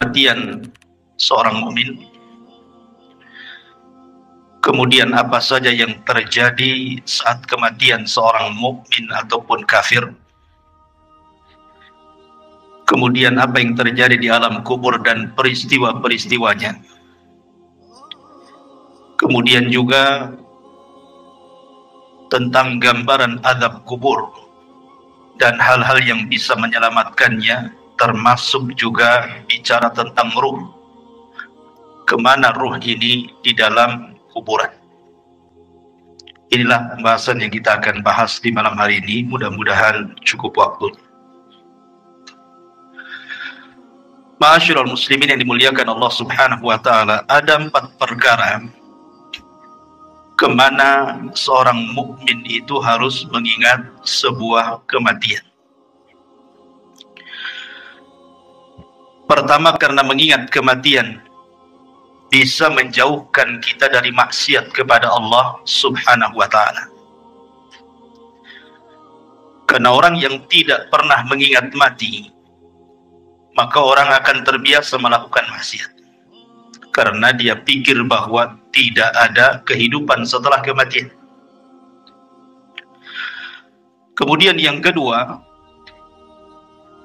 kematian seorang mukmin, kemudian apa saja yang terjadi saat kematian seorang mukmin ataupun kafir, kemudian apa yang terjadi di alam kubur dan peristiwa-peristiwanya, kemudian juga tentang gambaran azab kubur dan hal-hal yang bisa menyelamatkannya, termasuk juga bicara tentang ruh, kemana ruh ini di dalam kuburan. Inilah pembahasan yang kita akan bahas di malam hari ini. Mudah-mudahan cukup waktu. Ma'asyiral muslimin yang dimuliakan Allah Subhanahu wa taala, ada 4 perkara kemana seorang mukmin itu harus mengingat sebuah kematian. Pertama, karena mengingat kematian bisa menjauhkan kita dari maksiat kepada Allah Subhanahu wa ta'ala. Karena orang yang tidak pernah mengingat mati, maka orang akan terbiasa melakukan maksiat. Karena dia pikir bahwa tidak ada kehidupan setelah kematian. Kemudian yang kedua,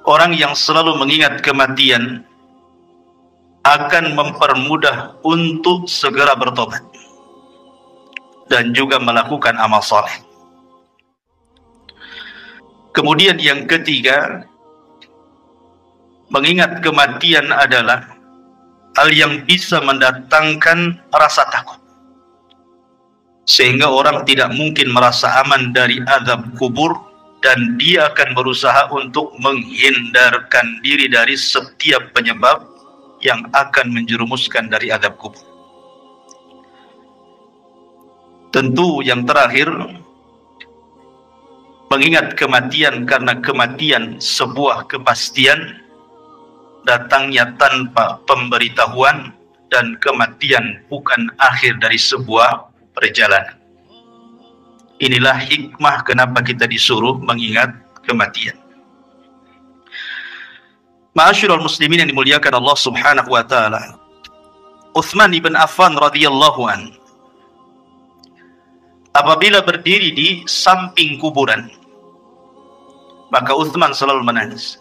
orang yang selalu mengingat kematian akan mempermudah untuk segera bertobat dan juga melakukan amal saleh. Kemudian yang ketiga, mengingat kematian adalah hal yang bisa mendatangkan rasa takut, sehingga orang tidak mungkin merasa aman dari azab kubur, dan dia akan berusaha untuk menghindarkan diri dari setiap penyebab yang akan menjerumuskan dari azab kubur. Tentu yang terakhir, mengingat kematian karena kematian sebuah kepastian, datangnya tanpa pemberitahuan, dan kematian bukan akhir dari sebuah perjalanan. Inilah hikmah kenapa kita disuruh mengingat kematian. Ma'asyiral muslimin yang dimuliakan Allah Subhanahu wa taala, Utsman ibn Affan radhiyallahu an, apabila berdiri di samping kuburan, maka Utsman selalu menangis.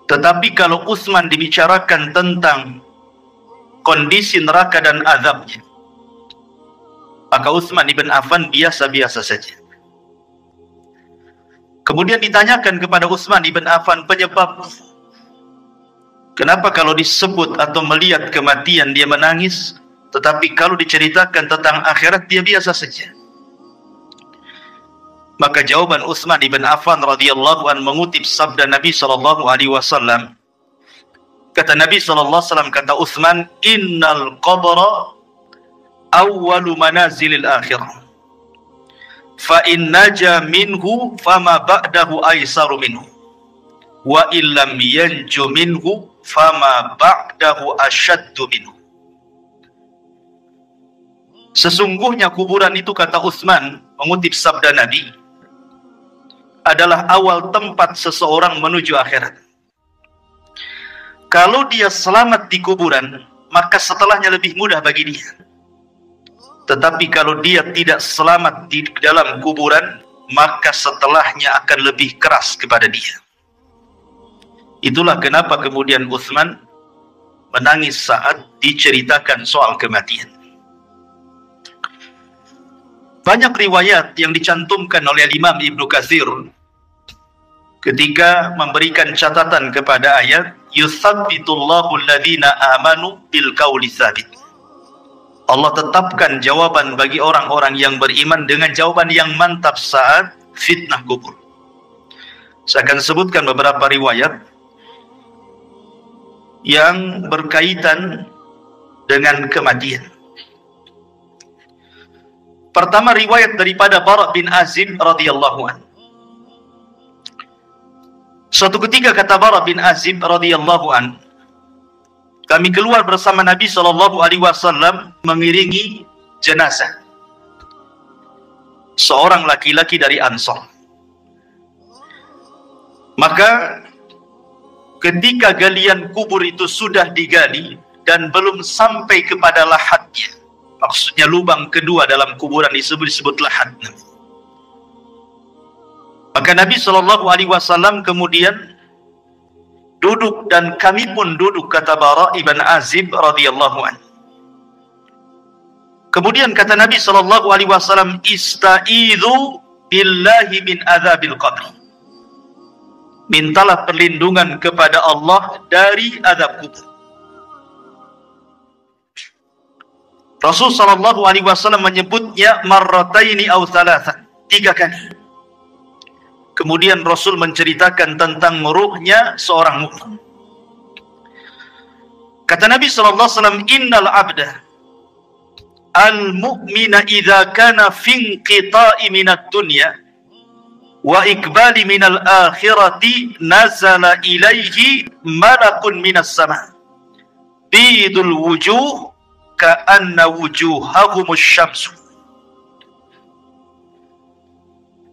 Tetapi kalau Utsman dibicarakan tentang kondisi neraka dan azabnya, maka Utsman ibn Affan biasa-biasa saja. Kemudian ditanyakan kepada Utsman ibn Affan penyebab kenapa kalau disebut atau melihat kematian dia menangis, tetapi kalau diceritakan tentang akhirat dia biasa saja. Maka jawaban Utsman ibn Affan radhiyallahu an mengutip sabda Nabi sallallahu alaihi wasallam. Kata Nabi sallallahu alaihi wasallam, kata Utsman, "Innal qabra awwalu manazilil akhirah. Fa in naja minhu fama ba'dahu aisaru minhu. Wa illam yanju minhu fama ba'dahu asyaddu minhu." Sesungguhnya kuburan itu, kata Utsman mengutip sabda Nabi, adalah awal tempat seseorang menuju akhirat. Kalau dia selamat di kuburan, maka setelahnya lebih mudah bagi dia. Tetapi kalau dia tidak selamat di dalam kuburan, maka setelahnya akan lebih keras kepada dia. Itulah kenapa kemudian Utsman menangis saat diceritakan soal kematian. Banyak riwayat yang dicantumkan oleh Imam Ibnu Katsir ketika memberikan catatan kepada ayat yutsabbitullahu alladhina amanu bil qauli tsabit. Allah tetapkan jawaban bagi orang-orang yang beriman dengan jawaban yang mantap saat fitnah kubur. Saya akan sebutkan beberapa riwayat yang berkaitan dengan kematian. Pertama, riwayat daripada Bara bin Azib radhiyallahu an. Suatu ketika kata Bara bin Azib radhiyallahu an, kami keluar bersama Nabi sallallahu alaihi wasallam mengiringi jenazah seorang laki-laki dari Ansar. Maka ketika galian kubur itu sudah digali dan belum sampai kepada lahatnya, maksudnya lubang kedua dalam kuburan disebut lahat, maka Nabi SAW kemudian duduk, dan kami pun duduk, kata Bara ibn Azib radhiyallahu anhu. Kemudian kata Nabi SAW, ista'idhu billahi min adzabil qabr. Mintalah perlindungan kepada Allah dari azab kubur. Rasul SAW menyebutnya marrataini aw thalathan, 3 kali. Kemudian Rasul menceritakan tentang ruhnya seorang mukmin. Kata Nabi SAW, innal abda al-mu'mina idza kana fi inqita'i minad dunya wa ikbali minal akhirati nazala ilaihi malakun minas sama bidul wujuh ka'anna wujuhahumus syamsu.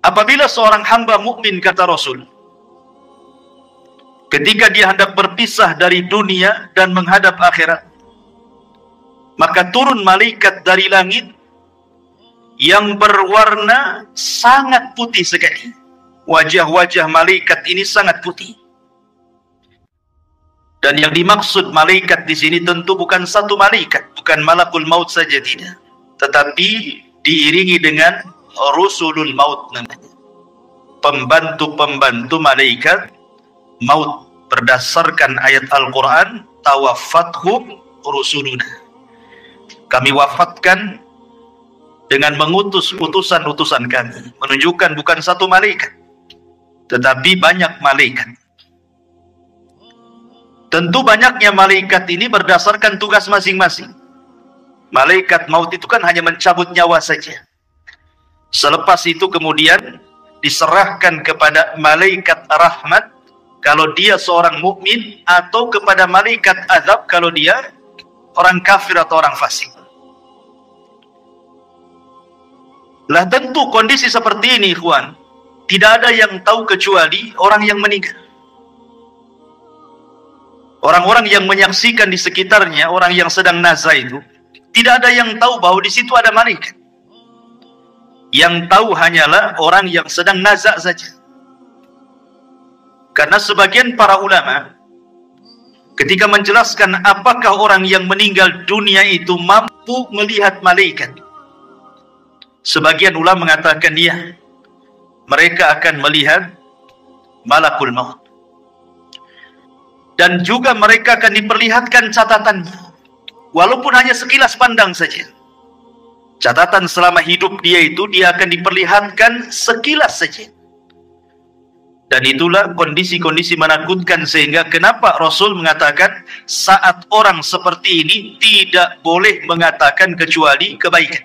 Apabila seorang hamba mukmin, kata Rasul, ketika dia hendak berpisah dari dunia dan menghadap akhirat, maka turun malaikat dari langit yang berwarna sangat putih sekali. Wajah-wajah malaikat ini sangat putih. Dan yang dimaksud malaikat di sini tentu bukan satu malaikat, bukan malakul maut saja, tidak, tetapi diiringi dengan rusulul maut namanya, pembantu-pembantu malaikat maut, berdasarkan ayat Al-Quran, tawaffathum rusuluna, kami wafatkan dengan mengutus utusan-utusan kami, menunjukkan bukan satu malaikat tetapi banyak malaikat. Tentu banyaknya malaikat ini berdasarkan tugas masing-masing. Malaikat maut itu kan hanya mencabut nyawa saja. Selepas itu kemudian diserahkan kepada malaikat rahmat kalau dia seorang mukmin, atau kepada malaikat azab kalau dia orang kafir atau orang fasik. Lah tentu kondisi seperti ini, ikhwan, tidak ada yang tahu kecuali orang yang meninggal. Orang-orang yang menyaksikan di sekitarnya, orang yang sedang nazar itu, tidak ada yang tahu bahwa di situ ada malaikat. Yang tahu hanyalah orang yang sedang nazak saja. Karena sebagian para ulama ketika menjelaskan apakah orang yang meninggal dunia itu mampu melihat malaikat, sebagian ulama mengatakan ya, mereka akan melihat malakul maut. Dan juga mereka akan diperlihatkan catatannya, walaupun hanya sekilas pandang saja. Catatan selama hidup dia itu, dia akan diperlihatkan sekilas saja. Dan itulah kondisi-kondisi menakutkan, sehingga kenapa Rasul mengatakan saat orang seperti ini tidak boleh mengatakan kecuali kebaikan.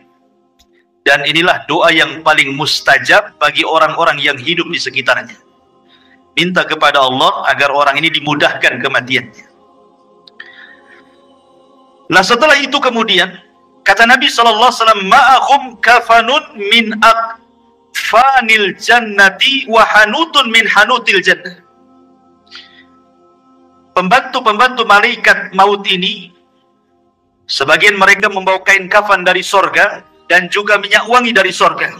Dan inilah doa yang paling mustajab bagi orang-orang yang hidup di sekitarnya. Minta kepada Allah agar orang ini dimudahkan kematiannya. Nah setelah itu kemudian kata Nabi SAW, ma'ahum kafanun min akfanil jannati wa hanutun min hanutil jannah. Pembantu-pembantu malaikat maut ini, sebagian mereka membawa kain kafan dari sorga dan juga minyak wangi dari sorga.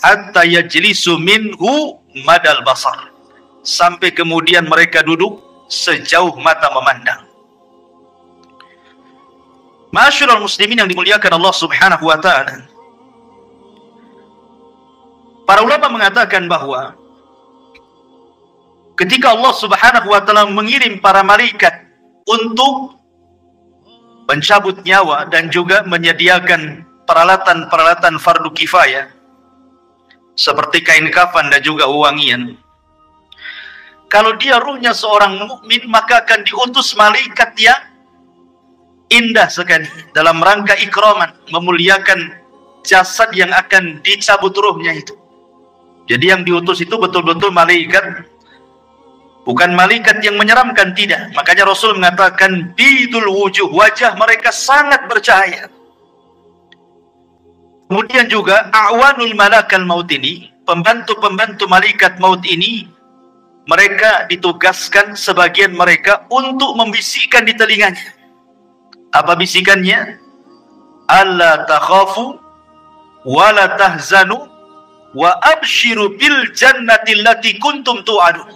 Hatta yajlisu minhu madal basar, sampai kemudian mereka duduk sejauh mata memandang. Ma'asyiral muslimin yang dimuliakan Allah Subhanahu wa ta'ala, para ulama mengatakan bahwa ketika Allah Subhanahu wa ta'ala mengirim para malaikat untuk mencabut nyawa dan juga menyediakan peralatan-peralatan fardu kifayah seperti kain kafan dan juga wewangian, kalau dia ruhnya seorang mukmin, maka akan diutus malaikat yang indah sekali dalam rangka ikraman, memuliakan jasad yang akan dicabut ruhnya itu. Jadi yang diutus itu betul-betul malaikat, bukan malaikat yang menyeramkan, tidak. Makanya Rasul mengatakan bidul wujuh, wajah mereka sangat bercahaya. Kemudian juga awanul malakal maut ini, pembantu-pembantu malaikat maut ini, mereka ditugaskan sebagian mereka untuk membisikkan di telinganya. Apa bisikannya? Alla takhafu wa la tahzanu wa abshiru bil jannati allati kuntum tu'adun.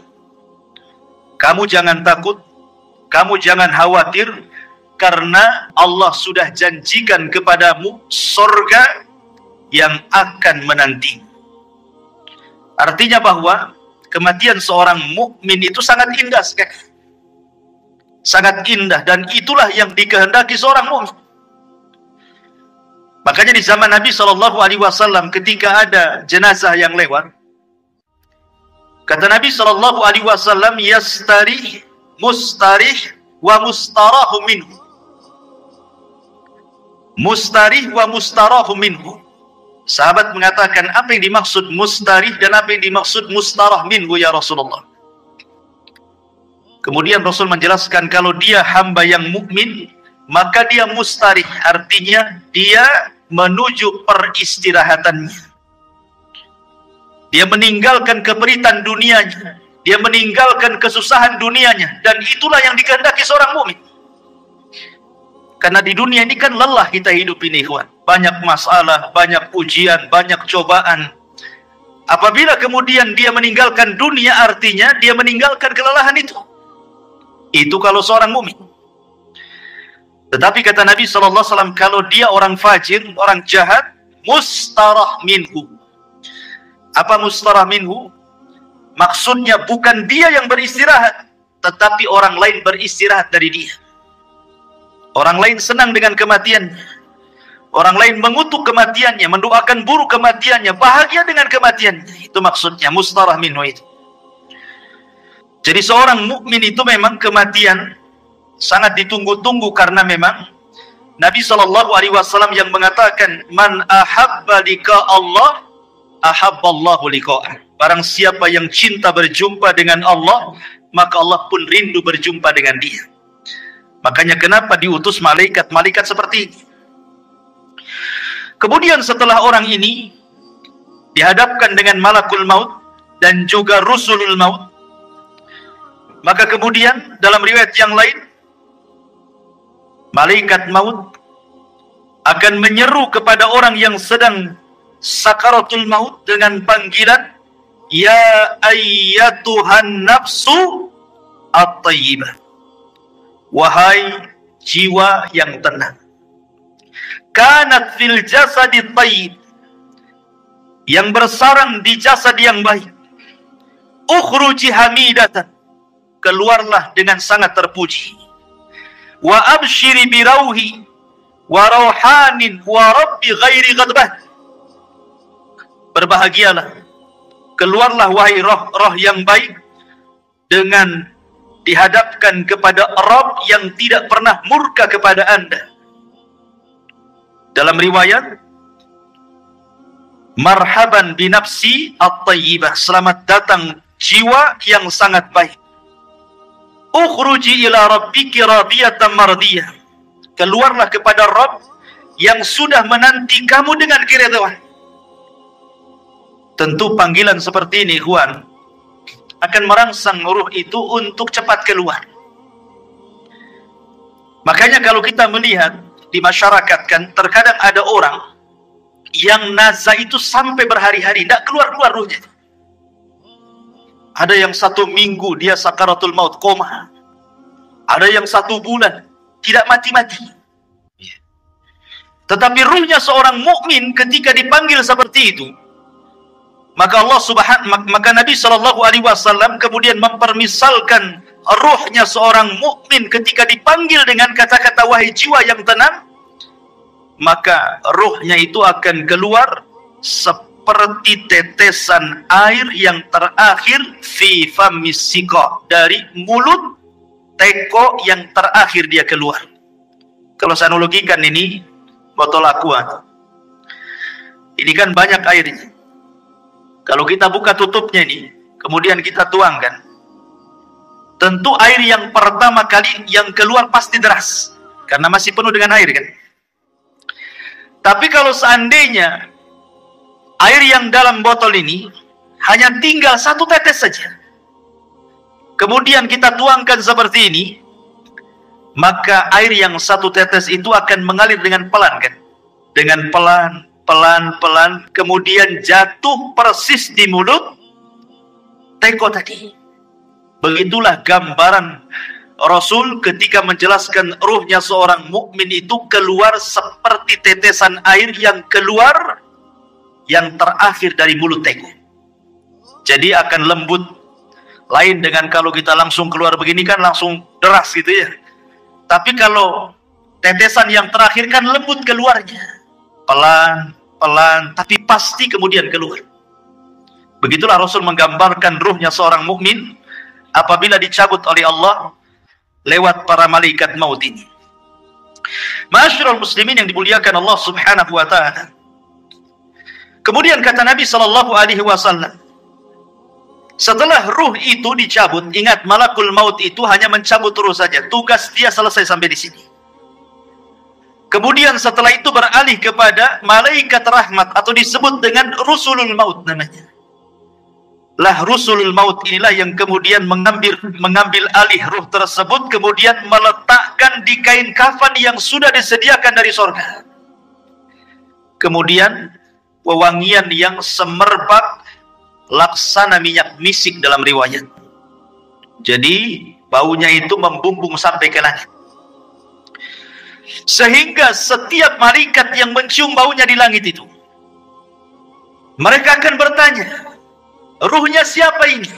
Kamu jangan takut, kamu jangan khawatir, karena Allah sudah janjikan kepadamu surga yang akan menanti. Artinya bahwa kematian seorang mukmin itu sangat indah sekali. Sangat indah, dan itulah yang dikehendaki seorang mukmin. Makanya di zaman Nabi SAW ketika ada jenazah yang lewat, kata Nabi SAW, yastarih mustarih wa mustarahu minhu. Mustarih wa mustarahu minhu. Sahabat mengatakan, apa yang dimaksud mustarih dan apa yang dimaksud mustarah minhu ya Rasulullah? Kemudian Rasul menjelaskan, kalau dia hamba yang mukmin, maka dia mustarih, artinya dia menuju peristirahatannya. Dia meninggalkan keperitan dunianya, dia meninggalkan kesusahan dunianya, dan itulah yang dikehendaki seorang mukmin. Karena di dunia ini kan lelah kita hidup ini, ikhwan. Banyak masalah, banyak ujian, banyak cobaan. Apabila kemudian dia meninggalkan dunia, artinya dia meninggalkan kelelahan itu. Itu kalau seorang mukmin. Tetapi kata Nabi SAW, kalau dia orang fajir, orang jahat, mustarah minhu. Apa mustarah minhu? Maksudnya bukan dia yang beristirahat, tetapi orang lain beristirahat dari dia. Orang lain senang dengan kematiannya. Orang lain mengutuk kematiannya, mendoakan buruk kematiannya, bahagia dengan kematiannya. Itu maksudnya mustarah minhu itu. Jadi seorang mukmin itu memang kematian sangat ditunggu-tunggu, karena memang Nabi SAW yang mengatakan, man ahabba liqa Allah, ahabballahu liqa'ah. Barang siapa yang cinta berjumpa dengan Allah, maka Allah pun rindu berjumpa dengan dia. Makanya kenapa diutus malaikat-malaikat seperti ini. Kemudian setelah orang ini dihadapkan dengan malakul maut dan juga rusulul maut, maka kemudian dalam riwayat yang lain, malaikat maut akan menyeru kepada orang yang sedang sakaratul maut dengan panggilan, ya ayyatuhan nafsu at-tayyibah. Wahai jiwa yang tenang, kanat fil jasadi tayyib, yang bersarang di jasad yang baik, ukhruji hamidatan, keluarlah dengan sangat terpuji, wa abshiri birauhi wa rauhanin wa rabbi ghairi ghadbah, berbahagialah, keluarlah wahai roh-roh yang baik, dengan dihadapkan kepada Rabb yang tidak pernah murka kepada anda. Dalam riwayat, marhaban binafsi at-tayyibah, selamat datang jiwa yang sangat baik. Ukhruji ila rabbiki radiyatan mardiyah, keluarlah kepada Rabb yang sudah menanti kamu dengan keridhaan. Tentu panggilan seperti ini, ikhwan, akan merangsang ruh itu untuk cepat keluar. Makanya kalau kita melihat di masyarakat, kan terkadang ada orang yang nazar itu sampai berhari-hari tidak keluar-keluar ruhnya. Ada yang 1 minggu dia sakaratul maut, koma. Ada yang 1 bulan tidak mati-mati. Tetapi ruhnya seorang mukmin ketika dipanggil seperti itu, maka Nabi SAW kemudian mempermisalkan ruhnya seorang mukmin ketika dipanggil dengan kata-kata wahai jiwa yang tenang, maka ruhnya itu akan keluar seperti tetesan air yang terakhir fi famis siqa, dari mulut teko yang terakhir dia keluar. Kalau saya analogikan ini botol aqua, ini kan banyak airnya. Kalau kita buka tutupnya ini, kemudian kita tuangkan, tentu air yang pertama kali yang keluar pasti deras, karena masih penuh dengan air, kan. Tapi kalau seandainya air yang dalam botol ini hanya tinggal 1 tetes saja, kemudian kita tuangkan seperti ini, maka air yang satu tetes itu akan mengalir dengan pelan kan? Dengan pelan, kemudian jatuh persis di mulut teko tadi. Begitulah gambaran Rasul ketika menjelaskan ruhnya seorang mukmin itu keluar seperti tetesan air yang keluar yang terakhir dari mulut teko. Jadi akan lembut. Lain dengan kalau kita langsung keluar begini kan langsung deras gitu ya. Tapi kalau tetesan yang terakhir kan lembut keluarnya. Pelan, tapi pasti kemudian keluar. Begitulah Rasul menggambarkan ruhnya seorang mukmin apabila dicabut oleh Allah lewat para malaikat maut ini. Ma'asyiral muslimin yang dimuliakan Allah Subhanahu wa taala. Kemudian kata Nabi sallallahu alaihi wasallam, setelah ruh itu dicabut, ingat malakul maut itu hanya mencabut ruh saja. Tugas dia selesai sampai di sini. Kemudian setelah itu beralih kepada malaikat rahmat atau disebut dengan rusulul maut namanya. Lah rusulul maut inilah yang kemudian mengambil alih ruh tersebut, kemudian meletakkan di kain kafan yang sudah disediakan dari sorga. Kemudian wewangian yang semerbak laksana minyak misik dalam riwayat. Jadi baunya itu membumbung sampai ke langit. Sehingga setiap malaikat yang mencium baunya di langit itu, mereka akan bertanya, ruhnya siapa ini?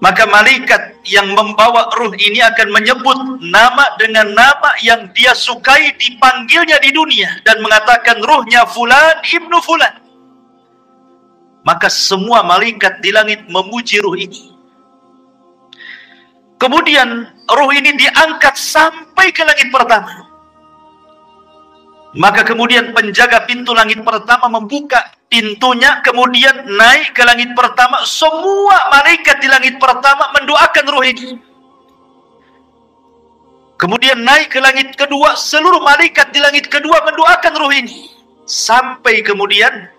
Maka malaikat yang membawa ruh ini akan menyebut nama dengan nama yang dia sukai dipanggilnya di dunia dan mengatakan ruhnya fulan ibnu fulan. Maka semua malaikat di langit memuji ruh ini. Kemudian ruh ini diangkat sampai ke langit pertama. Maka kemudian penjaga pintu langit pertama membuka pintunya, kemudian naik ke langit pertama. Semua malaikat di langit pertama mendoakan ruh ini. Kemudian naik ke langit kedua, seluruh malaikat di langit kedua mendoakan ruh ini. Sampai kemudian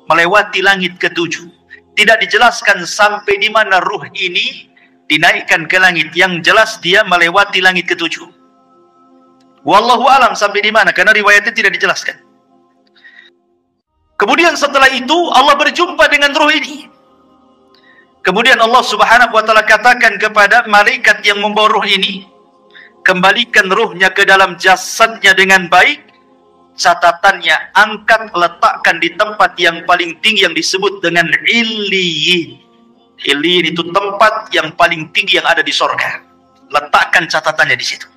melewati langit ketujuh. Tidak dijelaskan sampai di mana ruh ini dinaikkan ke langit. Yang jelas dia melewati langit ketujuh. Wallahu alam sampai di mana, karena riwayatnya tidak dijelaskan. Kemudian setelah itu Allah berjumpa dengan ruh ini. Kemudian Allah Subhanahu wa taala katakan kepada malaikat yang membawa ruh ini, kembalikan ruhnya ke dalam jasadnya dengan baik. Catatannya angkat, letakkan di tempat yang paling tinggi yang disebut dengan Illiyin. Illiyin itu tempat yang paling tinggi yang ada di sorga. Letakkan catatannya di situ.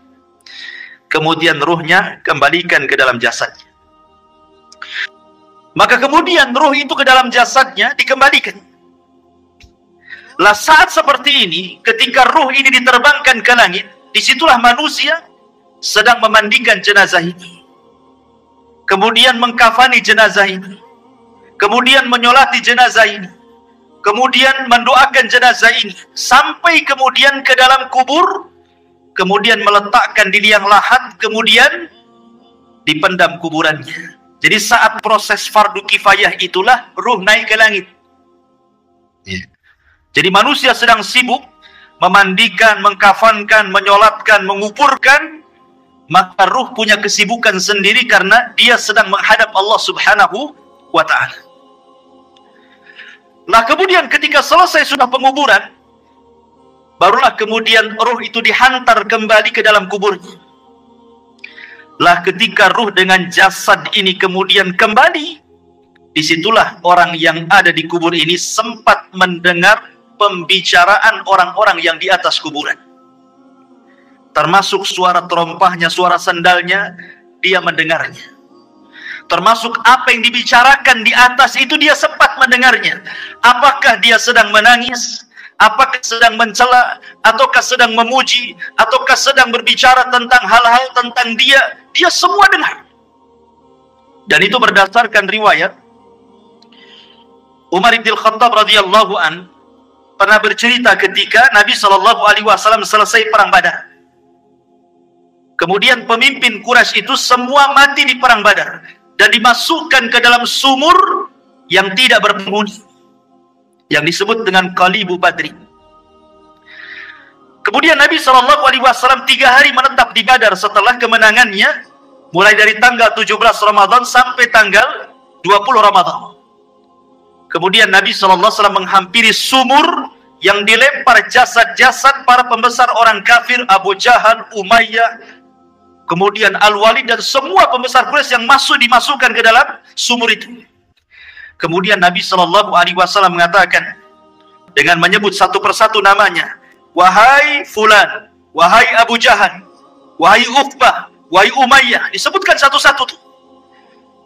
Kemudian ruhnya kembalikan ke dalam jasadnya. Maka kemudian ruh itu ke dalam jasadnya dikembalikan. Lah saat seperti ini, ketika ruh ini diterbangkan ke langit, disitulah manusia sedang memandikan jenazah ini. Kemudian mengkafani jenazah ini. Kemudian menyolati jenazah ini. Kemudian mendoakan jenazah ini. Sampai kemudian ke dalam kubur. Kemudian meletakkan di liang lahat, kemudian dipendam kuburannya. Jadi saat proses fardu kifayah itulah ruh naik ke langit. Jadi manusia sedang sibuk memandikan, mengkafankan, menyolatkan, menguburkan, maka ruh punya kesibukan sendiri karena dia sedang menghadap Allah Subhanahu wa ta'ala. Nah kemudian ketika selesai sudah penguburan, barulah kemudian ruh itu dihantar kembali ke dalam kuburnya. Lah ketika ruh dengan jasad ini kemudian kembali, disitulah orang yang ada di kubur ini sempat mendengar pembicaraan orang-orang yang di atas kuburan. Termasuk suara terompahnya, suara sandalnya, dia mendengarnya. Termasuk apa yang dibicarakan di atas itu dia sempat mendengarnya. Apakah dia sedang menangis? Apakah sedang mencela, ataukah sedang memuji, ataukah sedang berbicara tentang hal-hal tentang dia? Dia semua dengar. Dan itu berdasarkan riwayat Umar bin Khattab radhiyallahu an pernah bercerita ketika Nabi SAW selesai perang Badar. Kemudian pemimpin Quraisy itu semua mati di perang Badar dan dimasukkan ke dalam sumur yang tidak berpenghuni, yang disebut dengan Qalibu Badri. Kemudian Nabi SAW 3 hari menetap di Badar setelah kemenangannya, mulai dari tanggal 17 Ramadan sampai tanggal 20 Ramadan. Kemudian Nabi SAW menghampiri sumur yang dilempar jasad-jasad para pembesar orang kafir, Abu Jahal, Umayyah, kemudian Al-Walid, dan semua pembesar Quraisy yang dimasukkan ke dalam sumur itu. Kemudian Nabi SAW mengatakan dengan menyebut satu persatu namanya, wahai Fulan, wahai Abu Jahal, wahai Uqbah, wahai Umayyah, disebutkan satu-satu.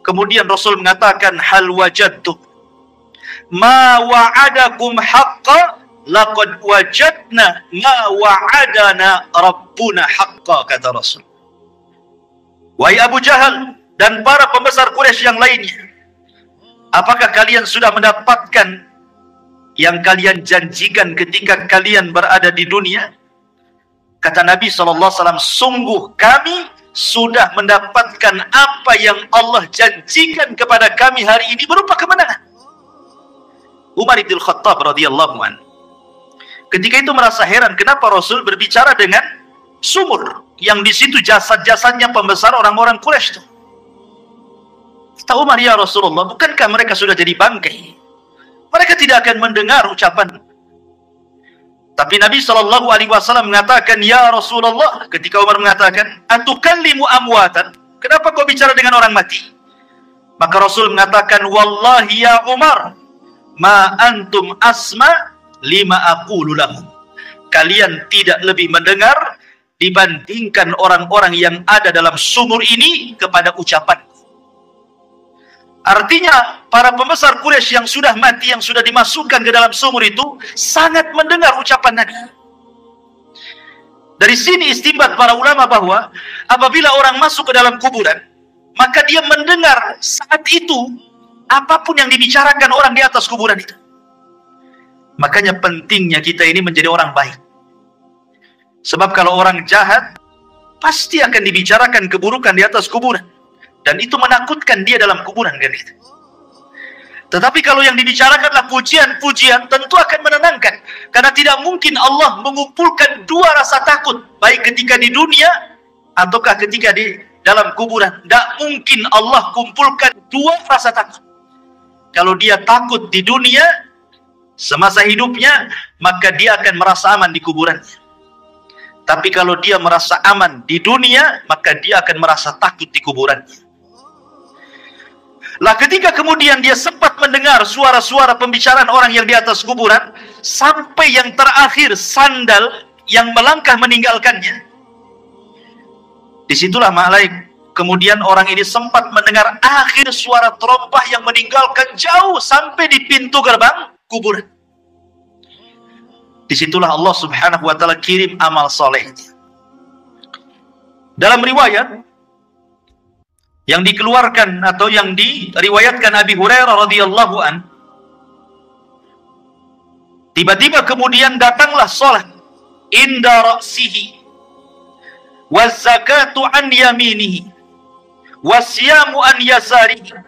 Kemudian Rasul mengatakan, hal wajadtu ma wa'adakum haqqa laqad wajadna ma wa'adana rabbuna haqqa, kata Rasul. Wahai Abu Jahal dan para pembesar Quraisy yang lainnya, apakah kalian sudah mendapatkan yang kalian janjikan ketika kalian berada di dunia? Kata Nabi SAW, sungguh kami sudah mendapatkan apa yang Allah janjikan kepada kami hari ini berupa kemenangan. Umar bin Khattab radhiyallahu anhu ketika itu merasa heran kenapa Rasul berbicara dengan sumur yang di situ jasad-jasadnya pembesar orang-orang Quraisy itu. Kata Umar, ya Rasulullah, bukankah mereka sudah jadi bangkai? Mereka tidak akan mendengar ucapan. Tapi Nabi SAW mengatakan, ya Rasulullah, ketika Umar mengatakan, atukallimu amwatan, kenapa kau bicara dengan orang mati? Maka Rasul mengatakan, wallahi ya Umar, ma antum asma lima aqulu lahum. Kalian tidak lebih mendengar dibandingkan orang-orang yang ada dalam sumur ini kepada ucapan. Artinya para pembesar Quraisy yang sudah mati, yang sudah dimasukkan ke dalam sumur itu sangat mendengar ucapan Nabi. Dari sini istinbat para ulama bahwa apabila orang masuk ke dalam kuburan, maka dia mendengar saat itu apapun yang dibicarakan orang di atas kuburan itu. Makanya pentingnya kita ini menjadi orang baik. Sebab kalau orang jahat, pasti akan dibicarakan keburukan di atas kuburan. Dan itu menakutkan dia dalam kuburan, kan itu. Tetapi kalau yang dibicarakanlah pujian-pujian, tentu akan menenangkan. Karena tidak mungkin Allah mengumpulkan dua rasa takut, baik ketika di dunia, ataukah ketika di dalam kuburan. Tidak mungkin Allah kumpulkan dua rasa takut. Kalau dia takut di dunia, semasa hidupnya, maka dia akan merasa aman di kuburannya. Tapi kalau dia merasa aman di dunia, maka dia akan merasa takut di kuburannya. Lah ketika kemudian dia sempat mendengar suara-suara pembicaraan orang yang di atas kuburan, sampai yang terakhir sandal yang melangkah meninggalkannya. Disitulah malaikat. Kemudian orang ini sempat mendengar akhir suara terompah yang meninggalkan jauh sampai di pintu gerbang kuburan. Disitulah Allah Subhanahu wa ta'ala kirim amal solehnya. Dalam riwayat yang dikeluarkan atau yang diriwayatkan Abi Hurairah radhiyallahu an, tiba-tiba kemudian datanglah salat inda ra'sihi waz zakatu an yaminihi wasyamu an yasarihi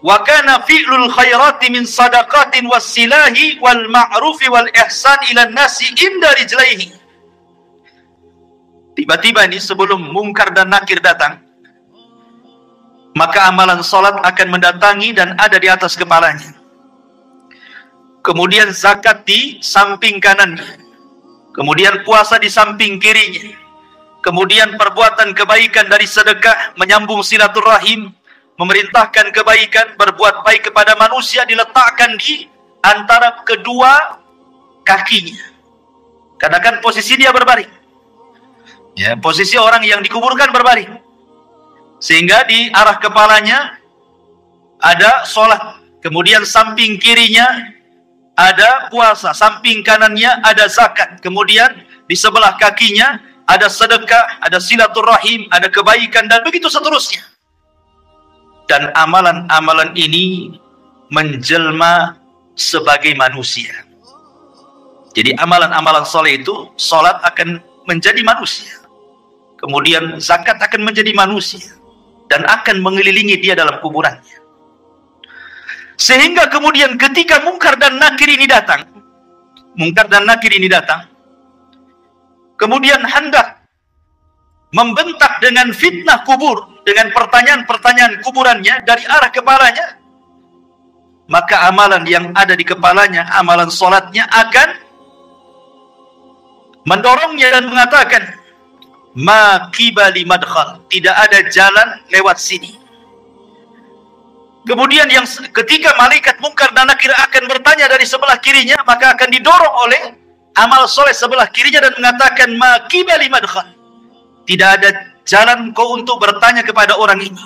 wa kana fi'lul khairati min sadaqatin wassilahi wal ma'rufi wal ihsan ila nasi inda rijlaihi. Tiba-tiba ini sebelum mungkar dan nakir datang, maka amalan salat akan mendatangi dan ada di atas kepalanya. Kemudian zakat di samping kanannya. Kemudian puasa di samping kirinya. Kemudian perbuatan kebaikan dari sedekah, menyambung silaturahim, memerintahkan kebaikan, berbuat baik kepada manusia diletakkan di antara kedua kakinya. Karena kan posisi dia berbaring. Ya, posisi orang yang dikuburkan berbaring. Sehingga di arah kepalanya ada sholat. Kemudian samping kirinya ada puasa. Samping kanannya ada zakat. Kemudian di sebelah kakinya ada sedekah, ada silaturahim, ada kebaikan, dan begitu seterusnya. Dan amalan-amalan ini menjelma sebagai manusia. Jadi amalan-amalan soleh itu, sholat akan menjadi manusia. Kemudian zakat akan menjadi manusia. Dan akan mengelilingi dia dalam kuburannya. Sehingga kemudian ketika mungkar dan nakir ini datang, kemudian hendak membentak dengan fitnah kubur, dengan pertanyaan-pertanyaan kuburannya dari arah kepalanya, maka amalan yang ada di kepalanya, amalan sholatnya akan mendorongnya dan mengatakan, ma qibali madkhal, tidak ada jalan lewat sini. Kemudian yang ketika malaikat mungkar dan nakir akan bertanya dari sebelah kirinya, maka akan didorong oleh amal soleh sebelah kirinya dan mengatakan, ma qibali madkhal, tidak ada jalan kau untuk bertanya kepada orang ini.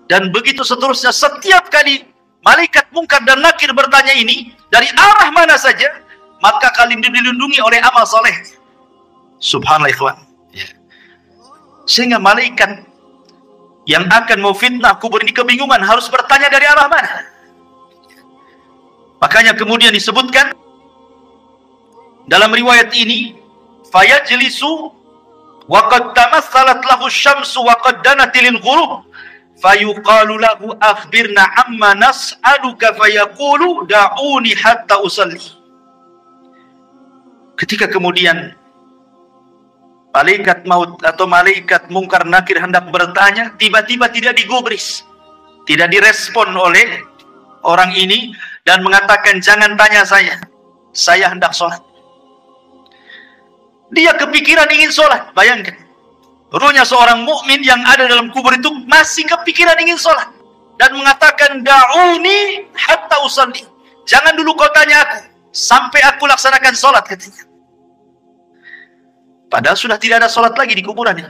Dan begitu seterusnya, setiap kali malaikat mungkar dan nakir bertanya ini dari arah mana saja, maka kalian dilindungi oleh amal soleh. Subhanallah ikhwan. Sehingga malaikat yang akan memfitnah kubur ini kebingungan harus bertanya dari arah mana. Makanya kemudian disebutkan dalam riwayat ini, fayajlisu wa qad tamatsalat lahu syamsu wa qad danat lil ghurub fayuqalu lahu akhbirna amma nas'aluka fayaqulu da'uni hatta usalli. Ketika kemudian malaikat maut atau malaikat mungkar nakir hendak bertanya, tiba-tiba tidak digubris, tidak direspon oleh orang ini dan mengatakan, jangan tanya saya hendak sholat. Dia kepikiran ingin sholat. Bayangkan, ruhnya seorang mukmin yang ada dalam kubur itu masih kepikiran ingin sholat dan mengatakan, da'uni hatta usalli, jangan dulu kau tanya aku sampai aku laksanakan sholat, katanya. Padahal sudah tidak ada sholat lagi di kuburan itu.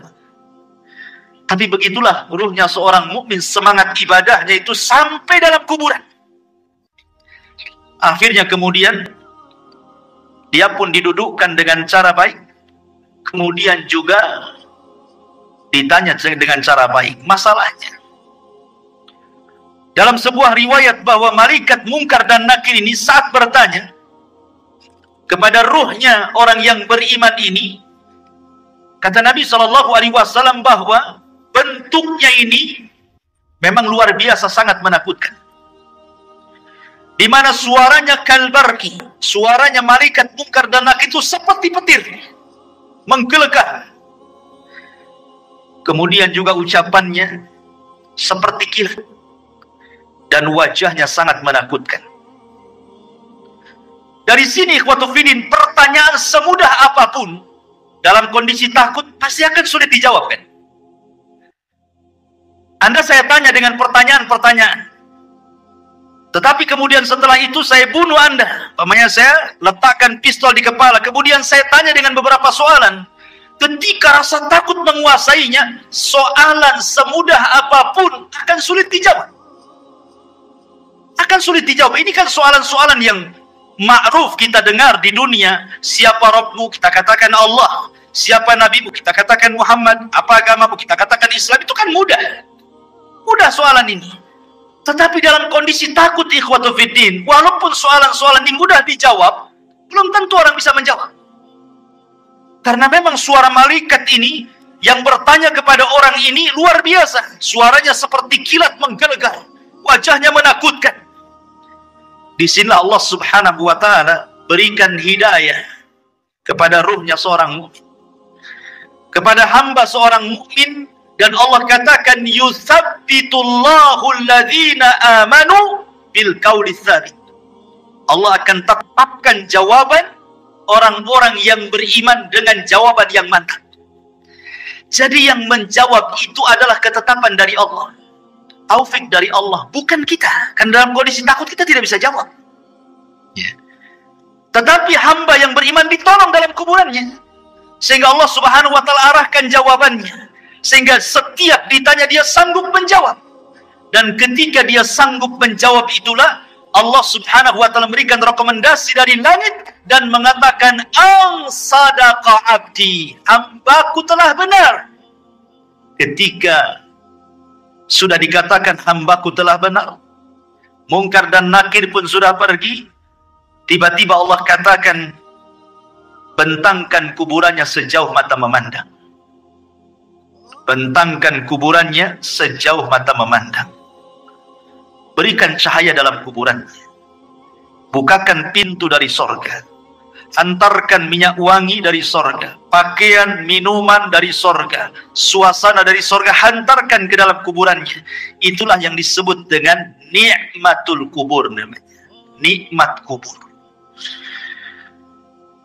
Tapi begitulah ruhnya seorang mukmin, semangat ibadahnya itu sampai dalam kuburan. Akhirnya kemudian dia pun didudukkan dengan cara baik, kemudian juga ditanya dengan cara baik masalahnya. Dalam sebuah riwayat bahwa malaikat mungkar dan nakir ini saat bertanya kepada ruhnya orang yang beriman ini, kata Nabi SAW bahwa bentuknya ini memang luar biasa, sangat menakutkan. Di mana suaranya kalbarki, suaranya malaikat mungkar dan nakir itu seperti petir, menggelegar. Kemudian juga ucapannya seperti kilat dan wajahnya sangat menakutkan. Dari sini ikhwatul fillah, pertanyaan semudah apapun dalam kondisi takut pasti akan sulit dijawab, kan? Anda saya tanya dengan pertanyaan-pertanyaan, tetapi kemudian setelah itu saya bunuh Anda. Pamannya saya letakkan pistol di kepala, kemudian saya tanya dengan beberapa soalan. Ketika rasa takut menguasainya, soalan semudah apapun akan sulit dijawab. Akan sulit dijawab. Ini kan soalan-soalan yang ma'ruf kita dengar di dunia. Siapa Rabbmu? Kita katakan Allah. Siapa Nabimu? Kita katakan Muhammad. Apa agamamu? Kita katakan Islam. Itu kan mudah. Mudah soalan ini. Tetapi dalam kondisi takut ikhwatu fiddin, walaupun soalan-soalan ini mudah dijawab, belum tentu orang bisa menjawab. Karena memang suara malaikat ini yang bertanya kepada orang ini luar biasa. Suaranya seperti kilat menggelegar. Wajahnya menakutkan. Di sini Allah Subhanahu wa taala berikan hidayah kepada ruhnya seorang mukmin, kepada hamba seorang mukmin, dan Allah katakan yutsabbitullahu alladzina amanu bil qauli tsabit. Allah akan tetapkan jawaban orang-orang yang beriman dengan jawaban yang mantap. Jadi yang menjawab itu adalah ketetapan dari Allah, taufik dari Allah, bukan kita. Kan dalam kondisi takut kita tidak bisa jawab. Tetapi hamba yang beriman ditolong dalam kuburannya, sehingga Allah Subhanahu wa taala arahkan jawabannya, sehingga setiap ditanya dia sanggup menjawab. Dan ketika dia sanggup menjawab itulah Allah Subhanahu wa taala memberikan rekomendasi dari langit dan mengatakan, ang sadaqa abdi, hambaku telah benar. Ketika sudah dikatakan hambaku telah benar, mungkar dan nakir pun sudah pergi, tiba-tiba Allah katakan, bentangkan kuburannya sejauh mata memandang. Bentangkan kuburannya sejauh mata memandang. Berikan cahaya dalam kuburannya. Bukakan pintu dari sorga. Hantarkan minyak wangi dari sorga, pakaian, minuman dari sorga, suasana dari sorga, hantarkan ke dalam kuburannya. Itulah yang disebut dengan nikmatul kubur namanya. Nikmat kubur.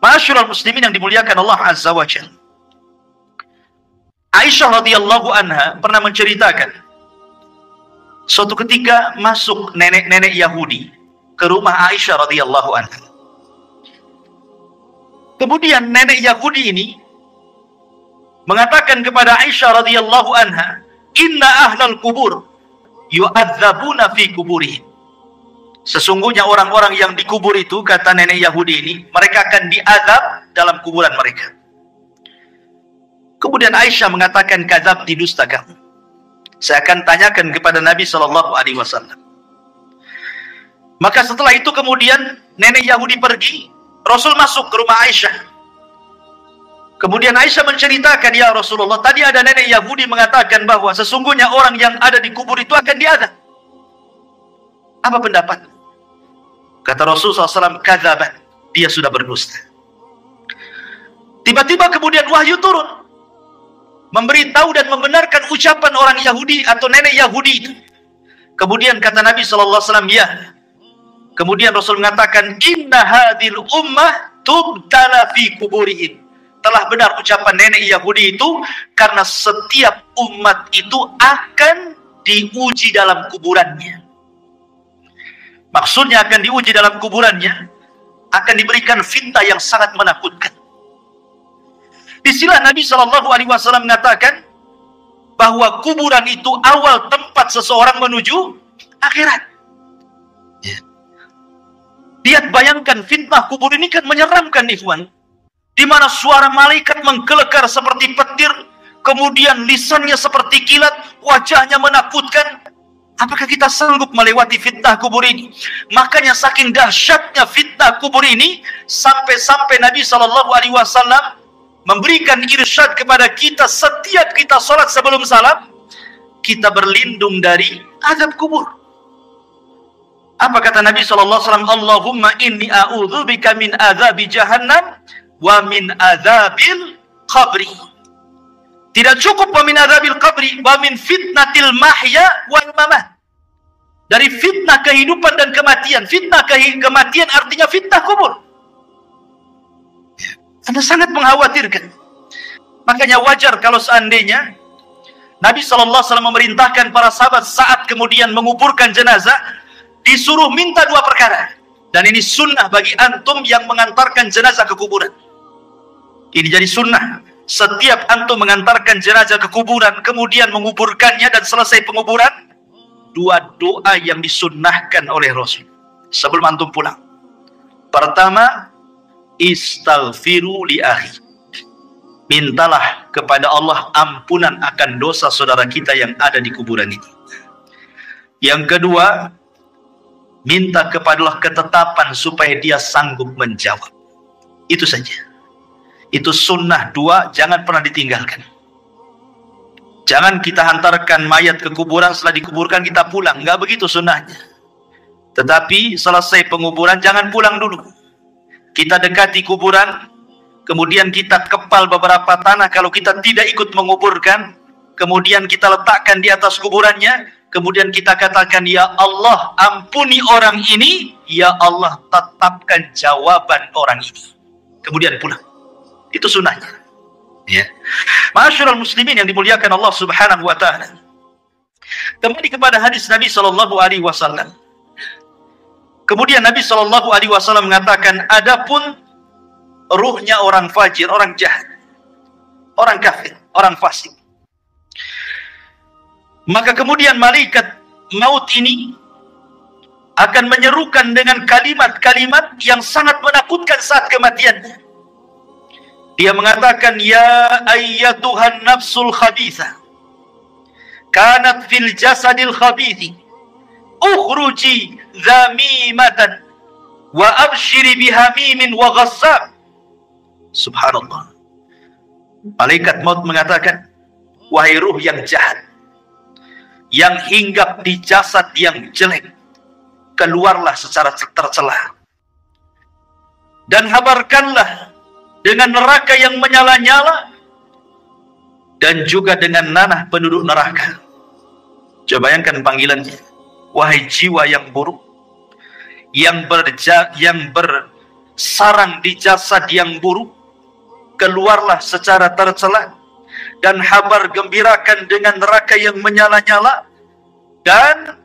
Ma'asyiral muslimin yang dimuliakan Allah Azza wa Jalla. Aisyah radhiyallahu anha pernah menceritakan, suatu ketika masuk nenek-nenek Yahudi ke rumah Aisyah radhiyallahu anha. Kemudian nenek Yahudi ini mengatakan kepada Aisyah radhiyallahu anha, "Inna ahlal kubur yu'adzabuna fi kuburihim." Sesungguhnya orang-orang yang dikubur itu, kata nenek Yahudi ini, mereka akan diazab dalam kuburan mereka. Kemudian Aisyah mengatakan, "Kadzab, didusta kamu. Saya akan tanyakan kepada Nabi SAW." Maka setelah itu kemudian nenek Yahudi pergi, Rasul masuk ke rumah Aisyah. Kemudian Aisyah menceritakan, "Ya Rasulullah, tadi ada nenek Yahudi mengatakan bahwa sesungguhnya orang yang ada di kubur itu akan diazab. Apa pendapat?" Kata Rasul SAW, "Kadzaban, dia sudah berdusta." Tiba-tiba kemudian wahyu turun, memberitahu dan membenarkan ucapan orang Yahudi atau nenek Yahudi itu. Kemudian kata Nabi SAW, "Ya." Kemudian Rasul mengatakan, "Inna hadhil ummah tubtala fi kuburihim." Telah benar ucapan nenek Yahudi itu, karena setiap umat itu akan diuji dalam kuburannya. Maksudnya akan diuji dalam kuburannya, akan diberikan fitnah yang sangat menakutkan. Disinilah Nabi SAW mengatakan bahwa kuburan itu awal tempat seseorang menuju akhirat. Lihat, bayangkan fitnah kubur ini kan menyeramkan, ikhwan. Di mana suara malaikat menggelegar seperti petir, kemudian lisannya seperti kilat, wajahnya menakutkan. Apakah kita sanggup melewati fitnah kubur ini? Makanya saking dahsyatnya fitnah kubur ini, sampai-sampai Nabi SAW memberikan irsyad kepada kita, setiap kita sholat sebelum salam, kita berlindung dari azab kubur. Apa kata Nabi SAW? "Allahumma inni a'udzubika min azabi jahannam wa min azabil qabri." Tidak cukup wa min azabil qabri, wa min fitnatil mahya wal mamat. Dari fitnah kehidupan dan kematian. Fitnah kematian artinya fitnah kubur. Anda sangat mengkhawatirkan. Makanya wajar kalau seandainya Nabi SAW memerintahkan para sahabat saat kemudian menguburkan jenazah, disuruh minta dua perkara. Dan ini sunnah bagi antum yang mengantarkan jenazah ke kuburan. Ini jadi sunnah. Setiap antum mengantarkan jenazah ke kuburan, kemudian menguburkannya dan selesai penguburan, dua doa yang disunnahkan oleh Rasul sebelum antum pulang. Pertama, istaghfiru li akhi. Mintalah kepada Allah ampunan akan dosa saudara kita yang ada di kuburan ini. Yang kedua, minta kepada Allah ketetapan supaya dia sanggup menjawab. Itu saja. Itu sunnah dua, jangan pernah ditinggalkan. Jangan kita hantarkan mayat ke kuburan, setelah dikuburkan kita pulang. Enggak begitu sunnahnya. Tetapi selesai penguburan jangan pulang dulu. Kita dekati kuburan, kemudian kita kepal beberapa tanah kalau kita tidak ikut menguburkan, kemudian kita letakkan di atas kuburannya, kemudian kita katakan, "Ya Allah, ampuni orang ini, ya Allah, tetapkan jawaban orang ini." Kemudian pulang. Itu sunnahnya. Ya. Ma'asyiral muslimin yang dimuliakan Allah Subhanahu wa taala. Kembali kepada hadis Nabi SAW. Kemudian Nabi SAW mengatakan, adapun ruhnya orang fajir, orang jahat, orang kafir, orang fasik, maka kemudian malaikat maut ini akan menyerukan dengan kalimat-kalimat yang sangat menakutkan saat kematiannya. Dia mengatakan, "Ya ayyatuhan nafsul khabithah, kanat fil jasadil khabithi, ukhruji zamimatan wa abshiri bihamimin wa ghassab." Subhanallah. Malaikat maut mengatakan, "Wahai ruh yang jahat, yang hinggap di jasad yang jelek, keluarlah secara tercela. dan habarkanlah dengan neraka yang menyala-nyala dan juga dengan nanah penduduk neraka. Coba bayangkan panggilannya. Wahai jiwa yang buruk, yang bersarang di jasad yang buruk, keluarlah secara tercela dan habar gembirakan dengan neraka yang menyala-nyala dan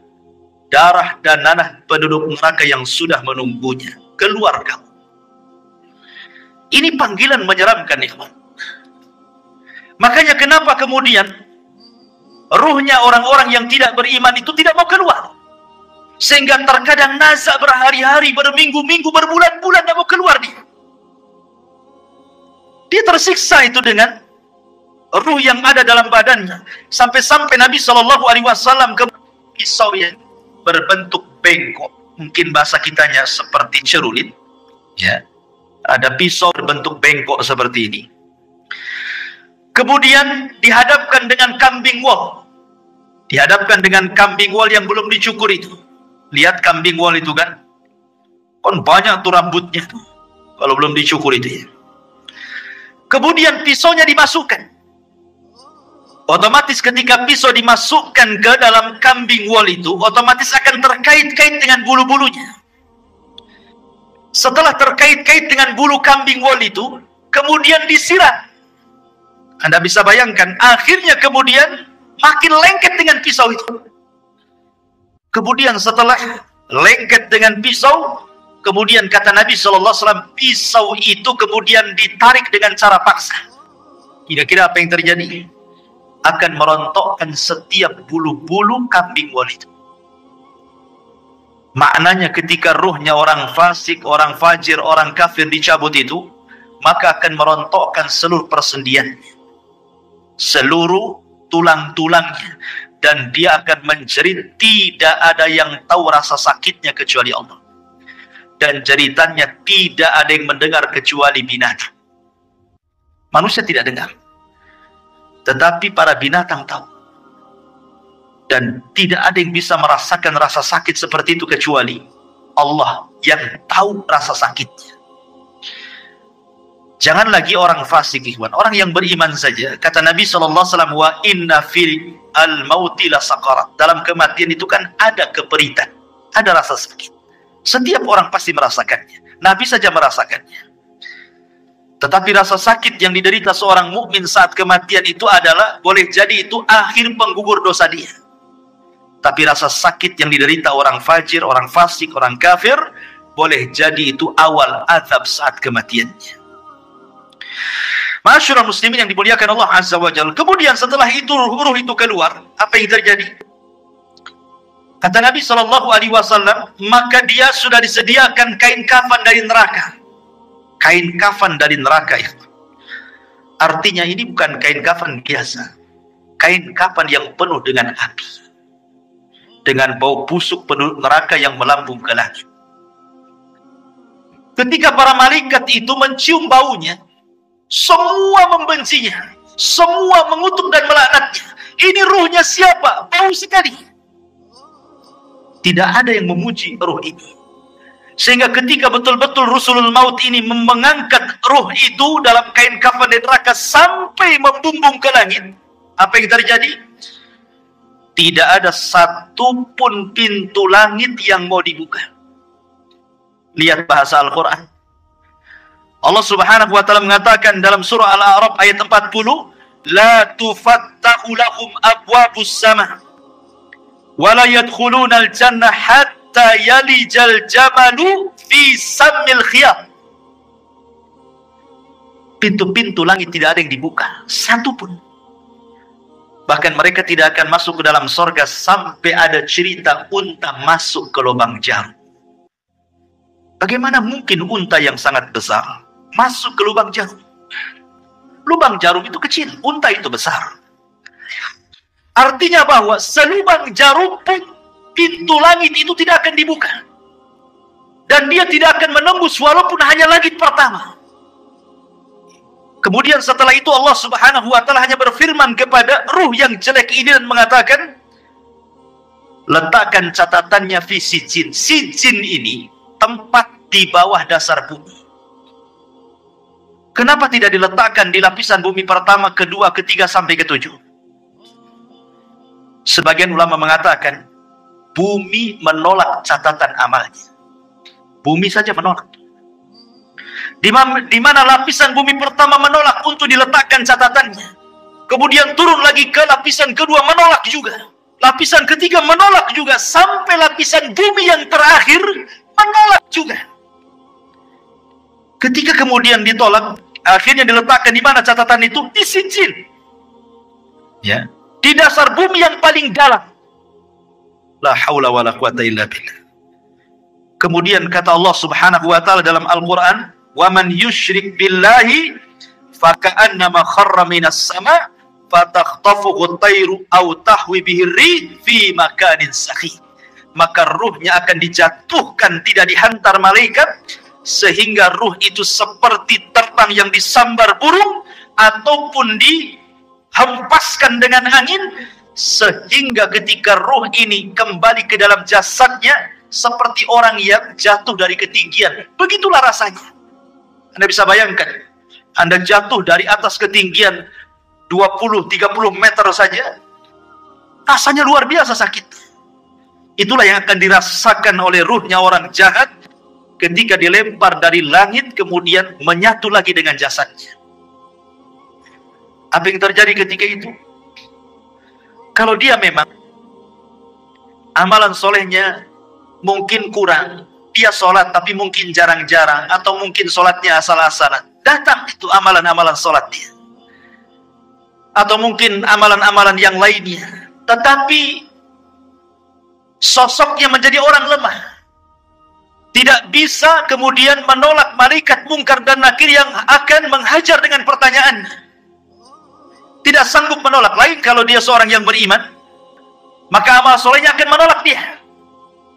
darah dan nanah penduduk neraka yang sudah menunggunya. Keluar kamu. Ini panggilan menyeramkan, ikhwan. Makanya kenapa kemudian ruhnya orang-orang yang tidak beriman itu tidak mau keluar, sehingga terkadang nazak berhari-hari, berminggu-minggu, berbulan-bulan tidak mau keluar dia tersiksa itu dengan ruh yang ada dalam badannya, sampai-sampai Nabi SAW ke pisau yang berbentuk bengkok, mungkin bahasa kitanya seperti cerulit, ya, ada pisau berbentuk bengkok seperti ini. Kemudian dihadapkan dengan kambing wol, yang belum dicukur itu. Lihat kambing wol itu kan banyak tuh rambutnya tuh, kalau belum dicukur itu ya. Kemudian pisaunya dimasukkan. Otomatis ketika pisau dimasukkan ke dalam kambing wol itu, otomatis akan terkait-kait dengan bulu-bulunya. Setelah terkait-kait dengan bulu kambing wol itu, kemudian disiram. Anda bisa bayangkan, akhirnya kemudian makin lengket dengan pisau itu. Kemudian setelah lengket dengan pisau, kemudian kata Nabi SAW, pisau itu kemudian ditarik dengan cara paksa. Kira-kira apa yang terjadi? Akan merontokkan setiap bulu-bulu kambing wol itu. Maknanya ketika ruhnya orang fasik, orang fajir, orang kafir dicabut itu, maka akan merontokkan seluruh persendiannya, seluruh tulang-tulangnya, dan dia akan menjerit. Tidak ada yang tahu rasa sakitnya kecuali Allah, dan jeritannya tidak ada yang mendengar kecuali binatang. Manusia tidak dengar, tetapi para binatang tahu. Dan tidak ada yang bisa merasakan rasa sakit seperti itu kecuali Allah yang tahu rasa sakitnya. Jangan lagi orang fasik, ikhwan. Orang yang beriman saja, kata Nabi SAW, wa inna fil al-mauti la saqarat. Dalam kematian itu kan ada keperitan, ada rasa sakit. Setiap orang pasti merasakannya. Nabi saja merasakannya. Tetapi rasa sakit yang diderita seorang mukmin saat kematian itu adalah, boleh jadi itu akhir penggugur dosa dia. Tapi rasa sakit yang diderita orang fajir, orang fasik, orang kafir, boleh jadi itu awal azab saat kematiannya. Masyarul muslimin yang dimuliakan Allah Azza wa Jalla. Kemudian setelah itu ruh itu keluar, apa yang terjadi? Kata Nabi SAW, maka dia sudah disediakan kain kafan dari neraka. Kain kafan dari neraka itu. Artinya ini bukan kain kafan biasa. Kain kafan yang penuh dengan api, dengan bau busuk penduduk neraka yang melambung ke langit. Ketika para malaikat itu mencium baunya, semua membencinya, semua mengutuk dan melaknatnya. Ini ruhnya siapa? Bau sekali. Tidak ada yang memuji ruh ini. Sehingga ketika betul-betul Rasulul Maut ini mengangkat ruh itu dalam kain kafan dari neraka sampai membumbung ke langit, apa yang terjadi? Tidak ada satupun pintu langit yang mau dibuka. Lihat bahasa Al-Quran. Allah Subhanahu wa ta'ala mengatakan dalam surah Al-A'raf ayat 40, la tufattahu lahum abwabus sama wa la yadkhuluna al-jannah hatta yalijal jamalu fi sammil khiyam. Pintu-pintu langit tidak ada yang dibuka, satupun. Bahkan mereka tidak akan masuk ke dalam sorga sampai ada cerita unta masuk ke lubang jarum. Bagaimana mungkin unta yang sangat besar masuk ke lubang jarum? Lubang jarum itu kecil, unta itu besar. Artinya bahwa selubang jarum pun pintu langit itu tidak akan dibuka. Dan dia tidak akan menembus walaupun hanya langit pertama. Kemudian setelah itu Allah Subhanahu wa ta'ala hanya berfirman kepada ruh yang jelek ini dan mengatakan, letakkan catatannya fi sijin. Sijin ini tempat di bawah dasar bumi. Kenapa tidak diletakkan di lapisan bumi pertama, kedua, ketiga, sampai ketujuh? Sebagian ulama mengatakan, bumi menolak catatan amalnya. Bumi saja menolak. Di mana lapisan bumi pertama menolak untuk diletakkan catatannya. Kemudian turun lagi ke lapisan kedua, menolak juga. Lapisan ketiga menolak juga. Sampai lapisan bumi yang terakhir menolak juga. Ketika kemudian ditolak, akhirnya diletakkan di mana catatan itu? Di Sijil. Ya. Di dasar bumi yang paling dalam. La haula wa la quwata illa billah. Kemudian kata Allah Subhanahu wa taala dalam Al-Qur'an, "Wa man yusyrik billahi faka'annama kharra minas sama' fatakhtafuhu at-tayru aw tahwi bihi ar-rih fi makanin sahih." Maka ruhnya akan dijatuhkan, tidak dihantar malaikat, sehingga ruh itu seperti terbang yang disambar burung ataupun dihempaskan dengan angin, sehingga ketika ruh ini kembali ke dalam jasadnya seperti orang yang jatuh dari ketinggian. Begitulah rasanya. Anda bisa bayangkan, Anda jatuh dari atas ketinggian 20-30 meter saja, rasanya luar biasa sakit. Itulah yang akan dirasakan oleh ruhnya orang jahat ketika dilempar dari langit kemudian menyatu lagi dengan jasadnya. Apa yang terjadi ketika itu? Kalau dia memang amalan solehnya mungkin kurang, dia sholat tapi mungkin jarang-jarang, atau mungkin sholatnya asal-asalan, datang itu amalan-amalan sholat dia, atau mungkin amalan-amalan yang lainnya, tetapi sosoknya menjadi orang lemah, tidak bisa kemudian menolak malaikat mungkar dan nakir yang akan menghajar dengan pertanyaan. Tidak sanggup menolak. Lain kalau dia seorang yang beriman, maka amal solehnya akan menolak dia,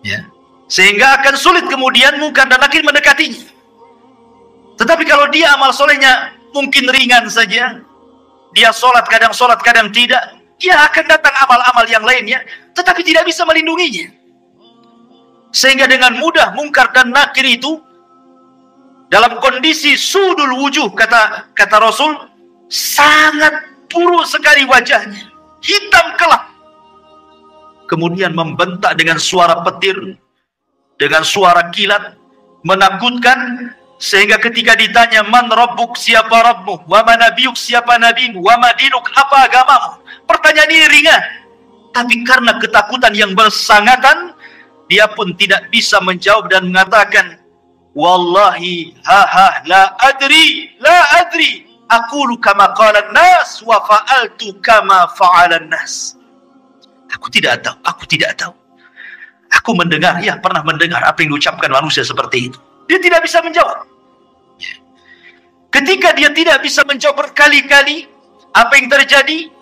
ya. Sehingga akan sulit kemudian mungkar dan nakir mendekatinya. Tetapi kalau dia amal solehnya mungkin ringan saja, dia sholat kadang tidak, dia akan datang amal-amal yang lainnya, tetapi tidak bisa melindunginya. Sehingga dengan mudah mungkar dan nakir itu dalam kondisi sudul wujuh, kata Rasul, sangat buruk sekali wajahnya, hitam kelap, kemudian membentak dengan suara petir, dengan suara kilat, menakutkan, sehingga ketika ditanya, man rabbuk, siapa Rabbmu, wa ma nabiyuk, siapa nabimu, wa ma dinuk, apa agamamu, pertanyaan ini ringan, tapi karena ketakutan yang bersangatan, dia pun tidak bisa menjawab dan mengatakan, wallahi la adri, aqulu kama qala an-nas wa fa'altu kama fa'ala an-nas. Aku tidak tahu. Aku mendengar, ya pernah mendengar apa yang diucapkan manusia seperti itu. Dia tidak bisa menjawab. Ketika dia tidak bisa menjawab berkali-kali, apa yang terjadi?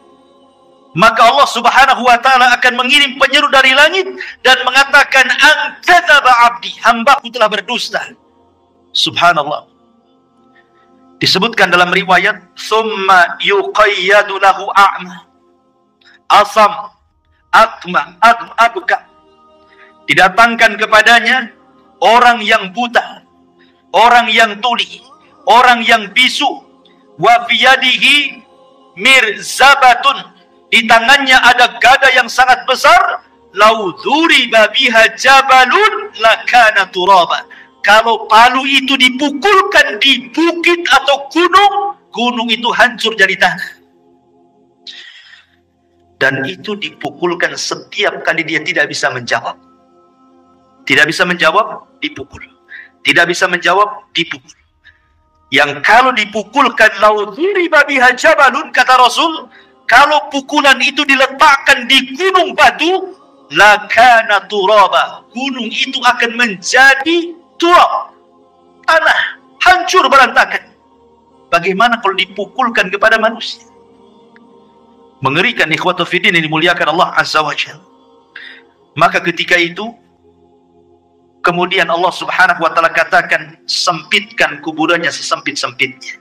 Maka Allah Subhanahu wa taala akan mengirim penyeru dari langit dan mengatakan, an kadzaba abdi, hambaku telah berdusta. Subhanallah. Disebutkan dalam riwayat, summa yuqayyadu lahu a'ma, asam, akma, abka. Didatangkan kepadanya orang yang buta, orang yang tuli, orang yang bisu, wa biyadihi mirzabatun, di tangannya ada gada yang sangat besar, lau dzuriba biha jabalun lakana turaba. Kalau palu itu dipukulkan di bukit atau gunung itu hancur jadi tanah. Dan itu dipukulkan setiap kali dia tidak bisa menjawab. Tidak bisa menjawab, dipukul. Tidak bisa menjawab, dipukul. Yang kalau dipukulkan, lau dzuriba biha jabalun, kata Rasul, kalau pukulan itu diletakkan di gunung batu, lakana turaba, gunung itu akan menjadi turab, tanah, hancur berantakan. Bagaimana kalau dipukulkan kepada manusia? Mengerikan, ikhwatu fiddin yang dimuliakan Allah Azza wa Jalla. Maka ketika itu kemudian Allah Subhanahu wa taala katakan, sempitkan kuburannya sesempit-sempitnya.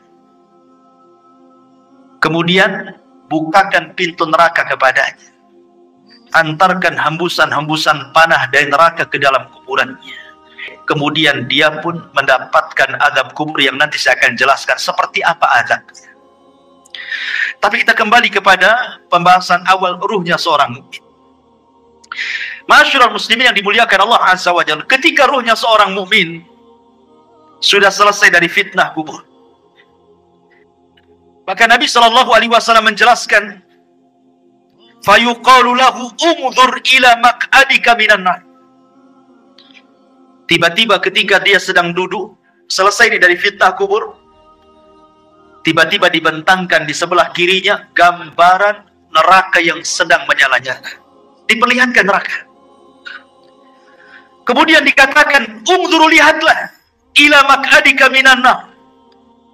Kemudian bukakan pintu neraka kepadanya. Antarkan hembusan-hembusan panah dari neraka ke dalam kuburannya. Kemudian dia pun mendapatkan mendapatkan azab kubur yang nanti saya akan jelaskan seperti apa azabnya. Tapi kita kembali kepada pembahasan awal ruhnya seorang mukmin. Ma'asyiral muslimin yang dimuliakan Allah Azza wa Jalla, ketika ruhnya seorang mukmin sudah selesai dari fitnah kubur, maka Nabi SAW menjelaskan, fayuqalu lahu umdhur ila maq'adika minan nar. Tiba-tiba ketika dia sedang duduk, selesai dari fitnah kubur, tiba-tiba dibentangkan di sebelah kirinya gambaran neraka yang sedang menyala-nyala. Diperlihatkan neraka. Kemudian dikatakan, umdhur, lihatlah, ila maq'adika minan nar,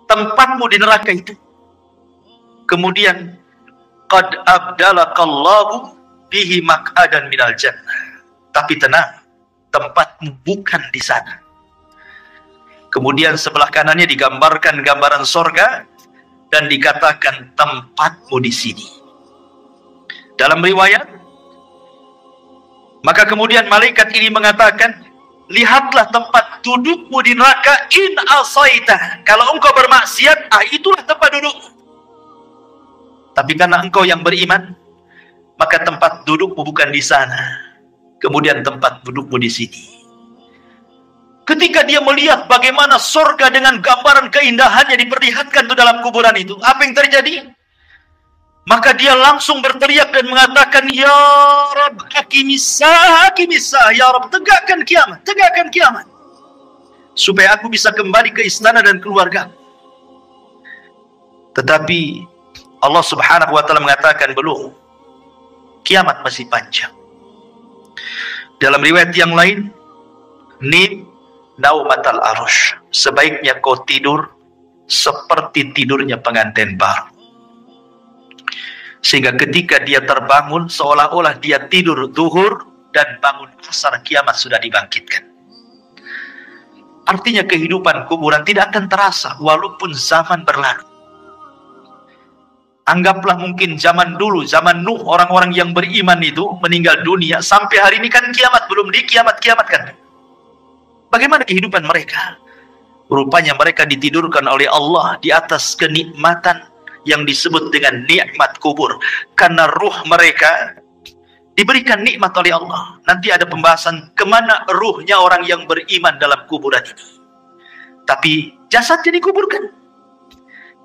tempatmu di neraka itu. Kemudian, qad abdalakallahu bihi maq'adan minal jannah. Tapi tenang, tempatmu bukan di sana. Kemudian sebelah kanannya digambarkan gambaran sorga dan dikatakan tempatmu di sini. Dalam riwayat, maka kemudian malaikat ini mengatakan, lihatlah tempat dudukmu di neraka in asaita. Kalau engkau bermaksiat, itulah tempat dudukmu. Tapi karena engkau yang beriman, maka tempat dudukmu bukan di sana. Kemudian tempat dudukmu di sini. Ketika dia melihat bagaimana surga dengan gambaran keindahannya diperlihatkan itu dalam kuburan itu, apa yang terjadi? Maka dia langsung berteriak dan mengatakan, ya Rabb, hakimisah, ya Rabb, tegakkan kiamat, supaya aku bisa kembali ke istana dan keluarga. Tetapi Allah Subhanahu wa Ta'ala mengatakan, belum, kiamat masih panjang. Dalam riwayat yang lain, nim naumatal arush, sebaiknya kau tidur seperti tidurnya pengantin baru. Sehingga ketika dia terbangun, seolah-olah dia tidur zuhur dan bangun asar, kiamat sudah dibangkitkan. Artinya kehidupan kuburan tidak akan terasa walaupun zaman berlalu. Anggaplah mungkin zaman dulu, zaman Nuh, orang-orang yang beriman itu meninggal dunia, sampai hari ini kan kiamat belum dikiamat-kiamatkan. Bagaimana kehidupan mereka? Rupanya mereka ditidurkan oleh Allah di atas kenikmatan yang disebut dengan nikmat kubur. Karena ruh mereka diberikan nikmat oleh Allah. Nanti ada pembahasan kemana ruhnya orang yang beriman dalam kuburan ini. Tapi jasadnya dikuburkan.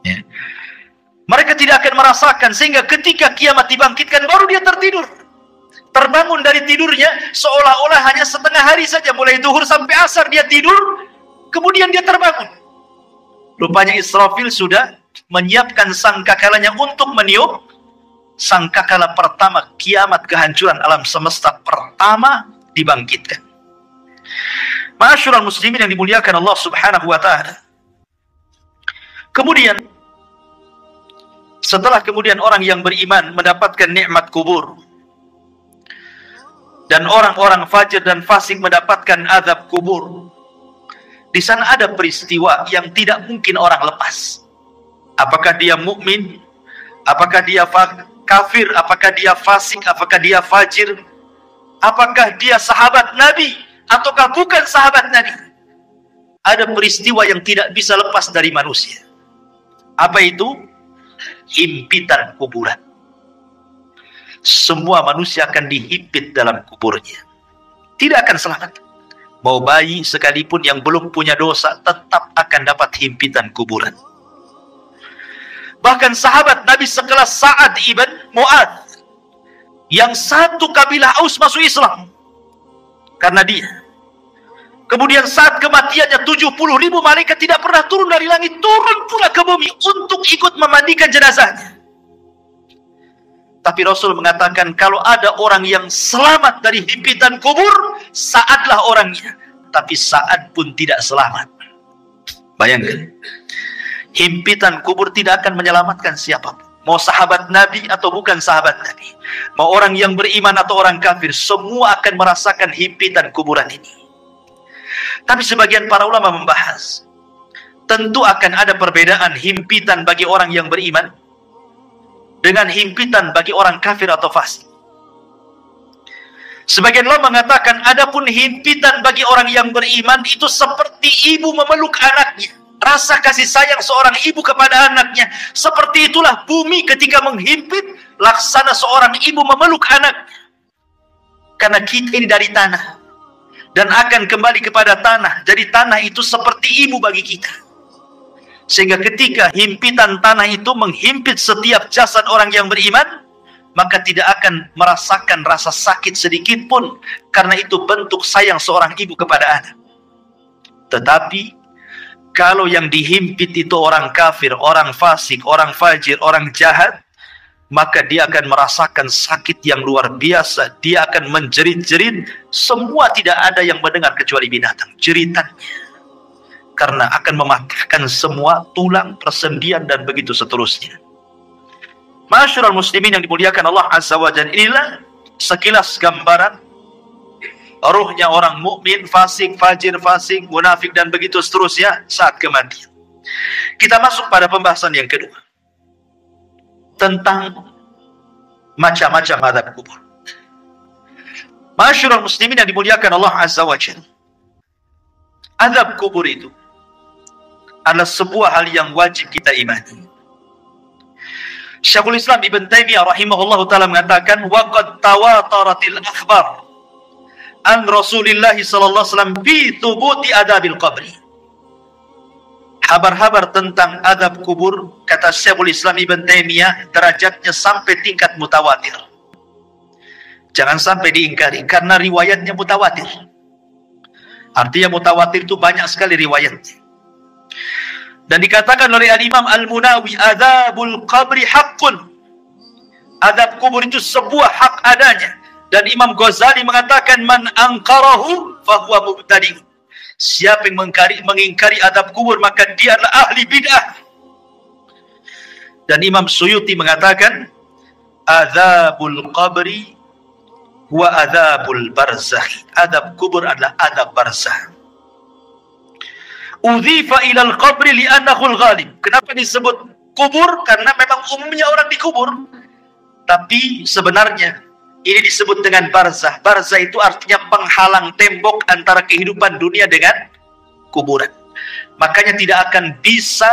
Ya. Mereka tidak akan merasakan, sehingga ketika kiamat dibangkitkan baru dia tertidur. Terbangun dari tidurnya seolah-olah hanya setengah hari saja, mulai zuhur sampai asar dia tidur, kemudian dia terbangun. Rupanya Israfil sudah menyiapkan sangkakalanya untuk meniup sangkakala pertama kiamat, kehancuran alam semesta pertama dibangkitkan. Ma'asyiral muslimin yang dimuliakan Allah Subhanahu wa Ta'ala. Kemudian setelah kemudian orang yang beriman mendapatkan nikmat kubur, dan orang-orang fajir dan fasik mendapatkan azab kubur, di sana ada peristiwa yang tidak mungkin orang lepas. Apakah dia mukmin, apakah dia kafir, apakah dia fasik, apakah dia fajir, apakah dia sahabat Nabi ataukah bukan sahabat Nabi, ada peristiwa yang tidak bisa lepas dari manusia. Apa itu? Himpitan kuburan. Semua manusia akan dihimpit dalam kuburnya, tidak akan selamat. Mau bayi sekalipun yang belum punya dosa tetap akan dapat himpitan kuburan. Bahkan sahabat Nabi sekelas Sa'ad ibn Mu'ad, yang satu kabilah Aus masuk Islam karena dia. Kemudian saat kematiannya 70.000 malaikat tidak pernah turun dari langit, turun pula ke bumi untuk ikut memandikan jenazahnya. Tapi Rasul mengatakan, kalau ada orang yang selamat dari himpitan kubur, Sa'adlah orangnya. Tapi Sa'ad pun tidak selamat. Bayangkan, himpitan kubur tidak akan menyelamatkan siapapun. Mau sahabat Nabi atau bukan sahabat Nabi, mau orang yang beriman atau orang kafir, semua akan merasakan himpitan kuburan ini. Tapi sebagian para ulama membahas, tentu akan ada perbedaan himpitan bagi orang yang beriman dengan himpitan bagi orang kafir atau fasik. Sebagian ulama mengatakan adapun himpitan bagi orang yang beriman itu seperti ibu memeluk anaknya. Rasa kasih sayang seorang ibu kepada anaknya, seperti itulah bumi ketika menghimpit, laksana seorang ibu memeluk anaknya. Karena kita ini dari tanah dan akan kembali kepada tanah. Jadi tanah itu seperti ibu bagi kita. Sehingga ketika himpitan tanah itu menghimpit setiap jasad orang yang beriman, maka tidak akan merasakan rasa sakit sedikit pun, karena itu bentuk sayang seorang ibu kepada anak. Tetapi kalau yang dihimpit itu orang kafir, orang fasik, orang fajir, orang jahat, maka dia akan merasakan sakit yang luar biasa. Dia akan menjerit-jerit. Semua tidak ada yang mendengar kecuali binatang jeritannya, karena akan mematahkan semua tulang, persendian, dan begitu seterusnya. Masyarul muslimin yang dimuliakan Allah Azza wa Jalla, inilah sekilas gambaran ruhnya orang mukmin, fasik, fajir, fasik, munafik, dan begitu seterusnya saat kematian. Kita masuk pada pembahasan yang kedua, tentang macam-macam azab kubur. Masyarul muslimin yang dimuliakan Allah Azza wa Jalla, azab kubur itu adalah sebuah hal yang wajib kita imani. Syekhul Islam Ibn Taimiyah rahimahullahu ta'ala mengatakan, وَقَدْ تَوَاتَرَتِ الْأَخْبَارِ an Rasulillah sallallahu alaihi wasallam bi thubuti adabil qabri. Kabar-kabar tentang adab kubur, kata Syekhul Islam Ibn Taimiyah, derajatnya sampai tingkat mutawatir. Jangan sampai diingkari, karena riwayatnya mutawatir. Artinya mutawatir itu banyak sekali riwayatnya. Dan dikatakan oleh Al-Imam Al-Munawi, adabul qabri haqqun. Adab kubur itu sebuah hak adanya. Dan Imam Ghazali mengatakan, man angkarahu fahuwa mubtadi'. Siapa yang mengingkari adab kubur, maka dia adalah ahli bid'ah. Dan Imam Suyuti mengatakan, adabul qabri wa adabul barzakh. Adab kubur adalah adab barzakh. Udhifa ilal qabri li'annahu al-ghalib. Kenapa disebut kubur? Karena memang umumnya orang dikubur. Tapi sebenarnya ini disebut dengan barzah. Barzah itu artinya penghalang tembok antara kehidupan dunia dengan kuburan. Makanya tidak akan bisa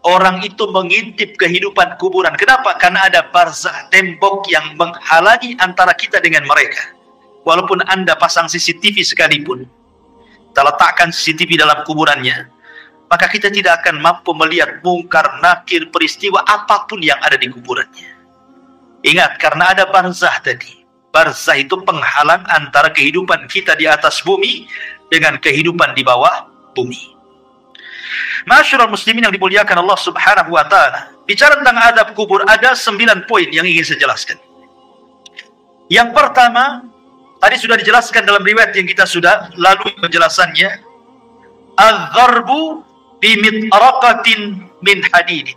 orang itu mengintip kehidupan kuburan. Kenapa? Karena ada barzah, tembok yang menghalangi antara kita dengan mereka. Walaupun Anda pasang CCTV sekalipun, kita letakkan CCTV dalam kuburannya, maka kita tidak akan mampu melihat mungkar, nakir, peristiwa apapun yang ada di kuburannya. Ingat, karena ada barzah tadi. Barzah itu penghalang antara kehidupan kita di atas bumi dengan kehidupan di bawah bumi. Masyarul muslimin yang dimuliakan Allah Subhanahu wa ta'ala, bicara tentang adab kubur, ada 9 poin yang ingin saya jelaskan. Yang pertama, tadi sudah dijelaskan dalam riwayat yang kita sudah lalui penjelasannya, az-zarbu bimitraqatin min hadid.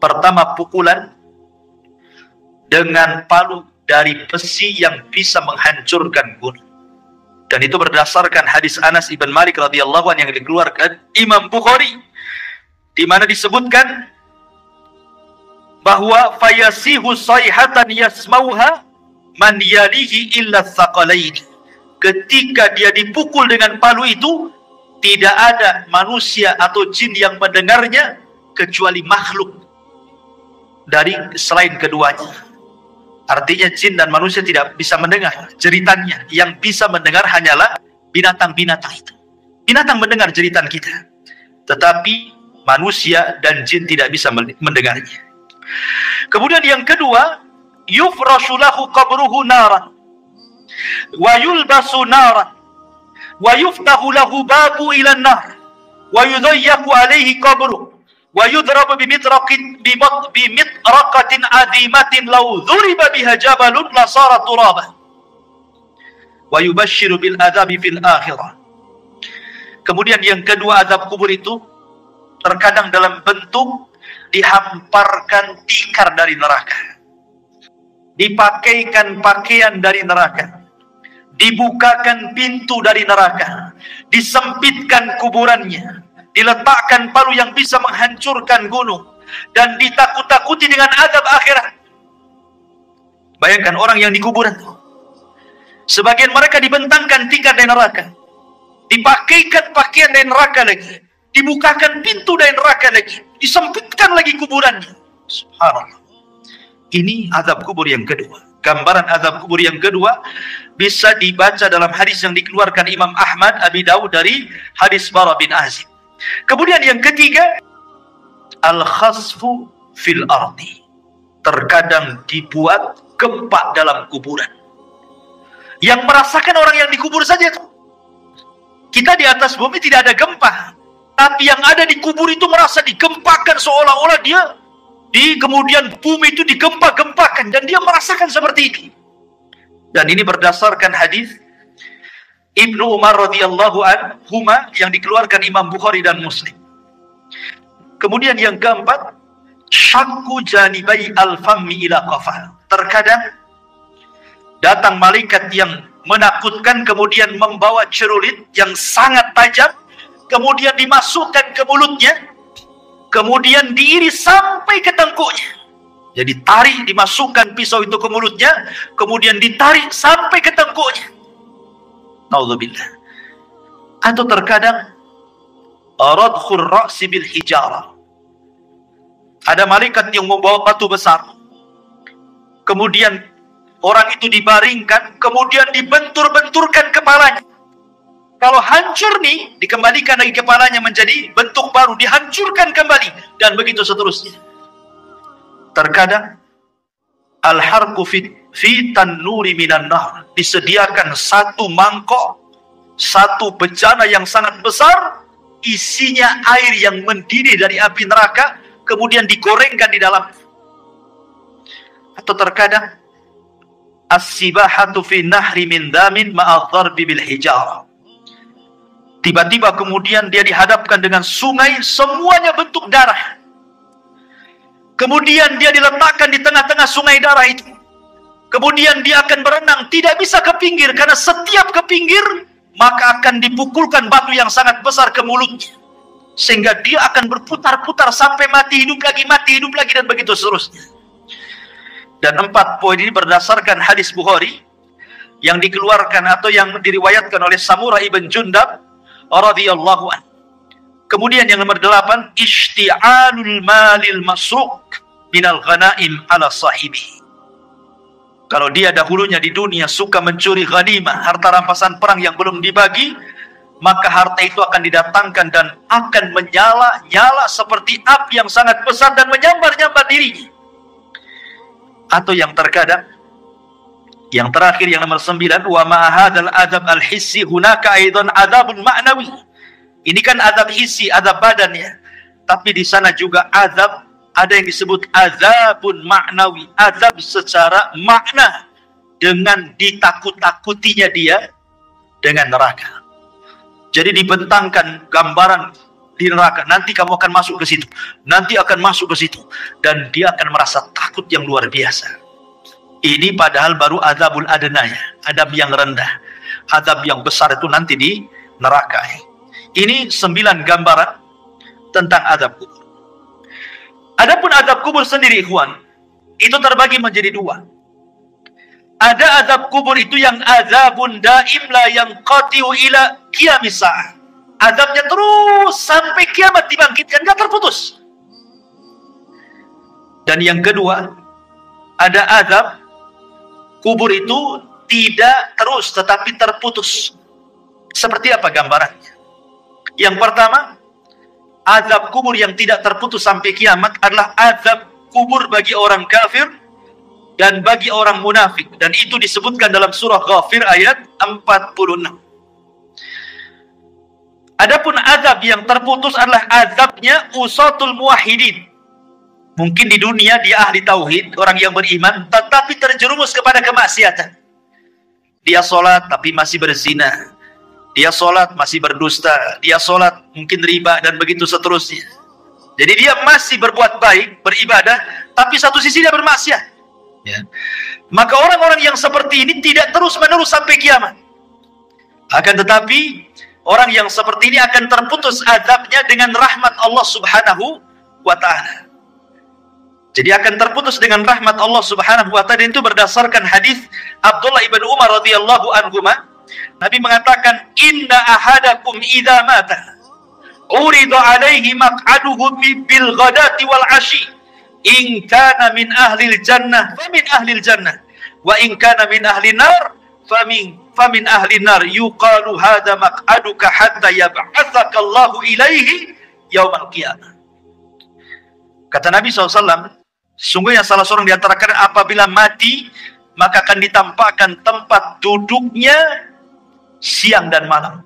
Pertama, pukulan dengan palu dari besi yang bisa menghancurkan gunung. Dan itu berdasarkan hadis Anas ibn Malik radhiyallahu anhu yang dikeluarkan Imam Bukhari, di mana disebutkan bahwa fayasihu sayhatan yasmauha man yalihi illa tsaqalaini. Ketika dia dipukul dengan palu itu, tidak ada manusia atau jin yang mendengarnya kecuali makhluk dari selain keduanya. Artinya jin dan manusia tidak bisa mendengar jeritannya. Yang bisa mendengar hanyalah binatang-binatang itu. Binatang mendengar jeritan kita, tetapi manusia dan jin tidak bisa mendengarnya. Kemudian yang kedua, yufrashu lahu qabruhu naran wa yulbasu naran wa yuftahu lahu babu ila nar wa yudayyaqu alaihi qabruhu wa yudrabu bimitraqatin adimatin law dhuriba biha jabalun la sara turaba wa yubashshiru bil adabi fil akhirah. Kemudian yang kedua, azab kubur itu terkadang dalam bentuk dihamparkan tikar dari neraka, dipakaikan pakaian dari neraka, dibukakan pintu dari neraka, disempitkan kuburannya, diletakkan palu yang bisa menghancurkan gunung, dan ditakut-takuti dengan azab akhirat. Bayangkan orang yang di kuburan, Sebagian mereka dibentangkan tingkat dari neraka, dipakaikan pakaian dari neraka lagi, dibukakan pintu dari neraka lagi, disempitkan lagi kuburannya. Subhanallah. Ini azab kubur yang kedua. Gambaran azab kubur yang kedua bisa dibaca dalam hadis yang dikeluarkan Imam Ahmad, Abi Dawud dari hadis Bara bin Azib. Kemudian yang ketiga, al-khasfu fil ardi. Terkadang dibuat gempa dalam kuburan. Yang merasakan orang yang dikubur saja itu. Kita di atas bumi tidak ada gempa, tapi yang ada di kubur itu merasa digempakan, seolah-olah dia kemudian bumi itu digempa-gempakan, dan dia merasakan seperti itu. Dan ini berdasarkan hadis Ibnu Umar radhiyallahu anhuma yang dikeluarkan Imam Bukhari dan Muslim. Kemudian yang keempat, syakku janibai al-fammi ila qafah. Terkadang datang malaikat yang menakutkan, kemudian membawa cerulit yang sangat tajam, kemudian dimasukkan ke mulutnya, kemudian diiris sampai ke tengkuknya. Jadi tarik, dimasukkan pisau itu ke mulutnya, kemudian ditarik sampai ke tengkuknya. Naudzubillah. Atau terkadang radkhur ra'si bil hijarah. Ada malaikat yang membawa batu besar, kemudian orang itu dibaringkan, kemudian dibentur-benturkan kepalanya. Kalau hancur nih, dikembalikan lagi kepalanya menjadi bentuk baru, dihancurkan kembali, dan begitu seterusnya. Terkadang al-harqu fi tannuri minan nar, disediakan satu mangkok, satu bejana yang sangat besar, isinya air yang mendidih dari api neraka, kemudian digorengkan di dalam. Atau terkadang as-sibahatu fi nahri min damin ma'a dharbi bil hijarah. Tiba-tiba kemudian dia dihadapkan dengan sungai, semuanya bentuk darah. Kemudian dia diletakkan di tengah-tengah sungai darah itu. Kemudian dia akan berenang, tidak bisa ke pinggir, karena setiap ke pinggir maka akan dipukulkan batu yang sangat besar ke mulutnya, sehingga dia akan berputar-putar sampai mati hidup lagi, dan begitu seterusnya. Dan 4 poin ini berdasarkan hadis Bukhari yang dikeluarkan atau yang diriwayatkan oleh Samurah ibn Jundab radhiyallahu anhu. Kemudian yang nomor 8, ishti'alul malil masruq minal ghanaim ala sahibi. Kalau dia dahulunya di dunia suka mencuri ghanimah, harta rampasan perang yang belum dibagi, maka harta itu akan didatangkan dan akan menyala-nyala seperti api yang sangat besar dan menyambar-nyambar dirinya. Atau yang terkadang, yang terakhir yang nomor 9, wa ma'ahadal adab al-hissi hunaka aidan adabun ma'nawi. Ini kan adab hissi, adab badannya, tapi di sana juga adab, ada yang disebut azabun ma'nawi, azab secara makna, dengan ditakut-takutinya dia dengan neraka. Jadi dibentangkan gambaran di neraka, nanti kamu akan masuk ke situ, nanti akan masuk ke situ, dan dia akan merasa takut yang luar biasa. Ini padahal baru azabul adnaya, adab yang rendah. Azab yang besar itu nanti di neraka. Ini 9 gambaran tentang azab kubur. Adapun azab kubur sendiri, ikhwan, itu terbagi menjadi 2. Ada azab kubur itu yang azabun daim la yanqati'u ila qiyamis sa'ah. Azabnya terus sampai kiamat dibangkitkan, gak terputus. Dan yang kedua, ada azab kubur itu tidak terus tetapi terputus. Seperti apa gambarannya? Yang pertama, azab kubur yang tidak terputus sampai kiamat adalah azab kubur bagi orang kafir dan bagi orang munafik, dan itu disebutkan dalam surah Ghafir ayat 46. Adapun azab yang terputus adalah azabnya usatul muwahhidin. Mungkin di dunia dia ahli tauhid, orang yang beriman, tetapi terjerumus kepada kemaksiatan. Dia sholat tapi masih berzina, dia sholat masih berdusta, dia sholat mungkin riba, dan begitu seterusnya. Jadi dia masih berbuat baik, beribadah, tapi satu sisi dia bermaksiat. Ya. Maka orang-orang yang seperti ini tidak terus-menerus sampai kiamat. Akan tetapi orang yang seperti ini akan terputus azabnya dengan rahmat Allah Subhanahu wa ta'ala. Jadi akan terputus dengan rahmat Allah Subhanahu wa taala. Itu berdasarkan hadis Abdullah ibn Umar radhiyallahu anhuma. Nabi mengatakan, "Inna ahadakum idza mata urida alaihi maq'aduhu bil ghadati wal 'ashi. In kana min ahlil jannah famin ahlil jannah, wa in kana min ahlin nar famin ahlin nar. Yuqalu hadza maq'aduka hatta yab'atsaka Allahu ilaihi yaumal qiyamah." Kata Nabi SAW, sungguhnya salah seorang di antara kalian apabila mati, maka akan ditampakkan tempat duduknya siang dan malam.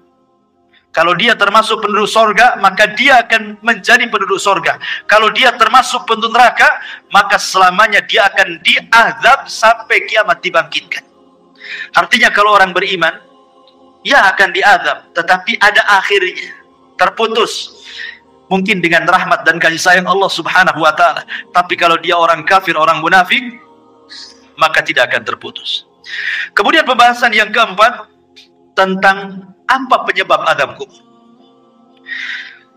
Kalau dia termasuk penduduk sorga, maka dia akan menjadi penduduk sorga. Kalau dia termasuk penduduk neraka, maka selamanya dia akan diazab sampai kiamat dibangkitkan. Artinya kalau orang beriman, ya akan diazab, tetapi ada akhirnya, terputus. Mungkin dengan rahmat dan kasih sayang Allah Subhanahu wa taala. Tapi kalau dia orang kafir, orang munafik, maka tidak akan terputus. Kemudian pembahasan yang keempat tentang apa penyebab azab kubur.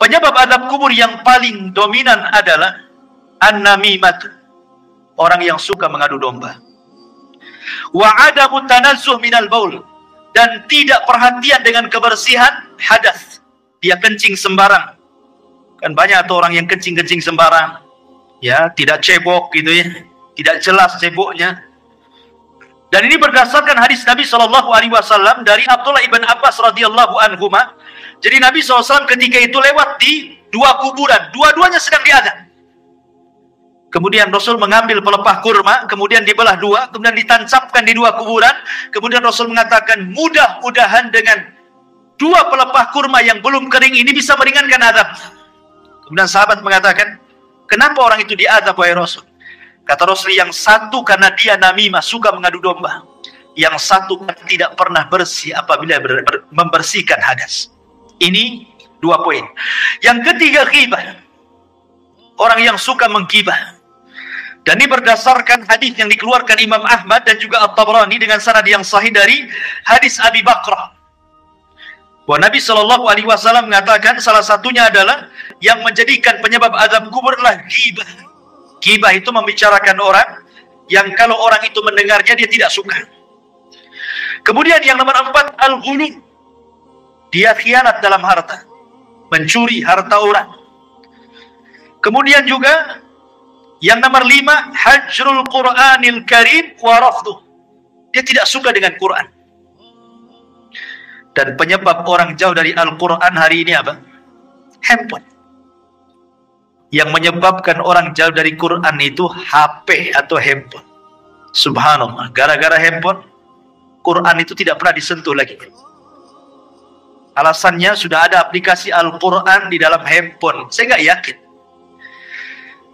Penyebab azab kubur yang paling dominan adalah an-namimat, orang yang suka mengadu domba. Wa adamu tanazzuh minal baul, dan tidak perhatian dengan kebersihan hadas. Dia kencing sembarang. Kan banyak tuh orang yang kencing-kencing sembarang, ya, tidak cebok gitu ya, tidak jelas ceboknya. Dan ini berdasarkan hadis Nabi SAW dari Abdullah ibn Abbas radhiyallahu anhuma. Jadi Nabi SAW ketika itu lewat di dua kuburan, dua-duanya sedang diazab. Kemudian Rasul mengambil pelepah kurma, kemudian dibelah dua, kemudian ditancapkan di dua kuburan. Kemudian Rasul mengatakan, mudah-mudahan dengan dua pelepah kurma yang belum kering ini bisa meringankan azab. Kemudian sahabat mengatakan, kenapa orang itu diazab wahai Rasul? Kata Rasul, yang satu karena dia namimah, suka mengadu domba. Yang satu tidak pernah bersih apabila membersihkan hadas. Ini dua poin. Yang ketiga, ghibah. Orang yang suka menggibah. Dan ini berdasarkan hadis yang dikeluarkan Imam Ahmad dan juga At-Tabrani dengan sanad yang sahih dari hadis Abi Bakrah. Bahwa Nabi SAW mengatakan salah satunya adalah yang menjadikan penyebab azab kubur adalah ghibah. Ghibah itu membicarakan orang yang kalau orang itu mendengarnya dia tidak suka. Kemudian yang nomor 4, al-ghulu. Dia khianat dalam harta, mencuri harta orang. Kemudian juga yang nomor 5, hajrul Qur'anil Karim wa rafduh. Dia tidak suka dengan Quran. Dan penyebab orang jauh dari Al-Quran hari ini apa? Handphone. Yang menyebabkan orang jauh dari Quran itu HP atau handphone. Subhanallah, gara-gara handphone, Quran itu tidak pernah disentuh lagi. Alasannya sudah ada aplikasi Al-Quran di dalam handphone. Saya nggak yakin.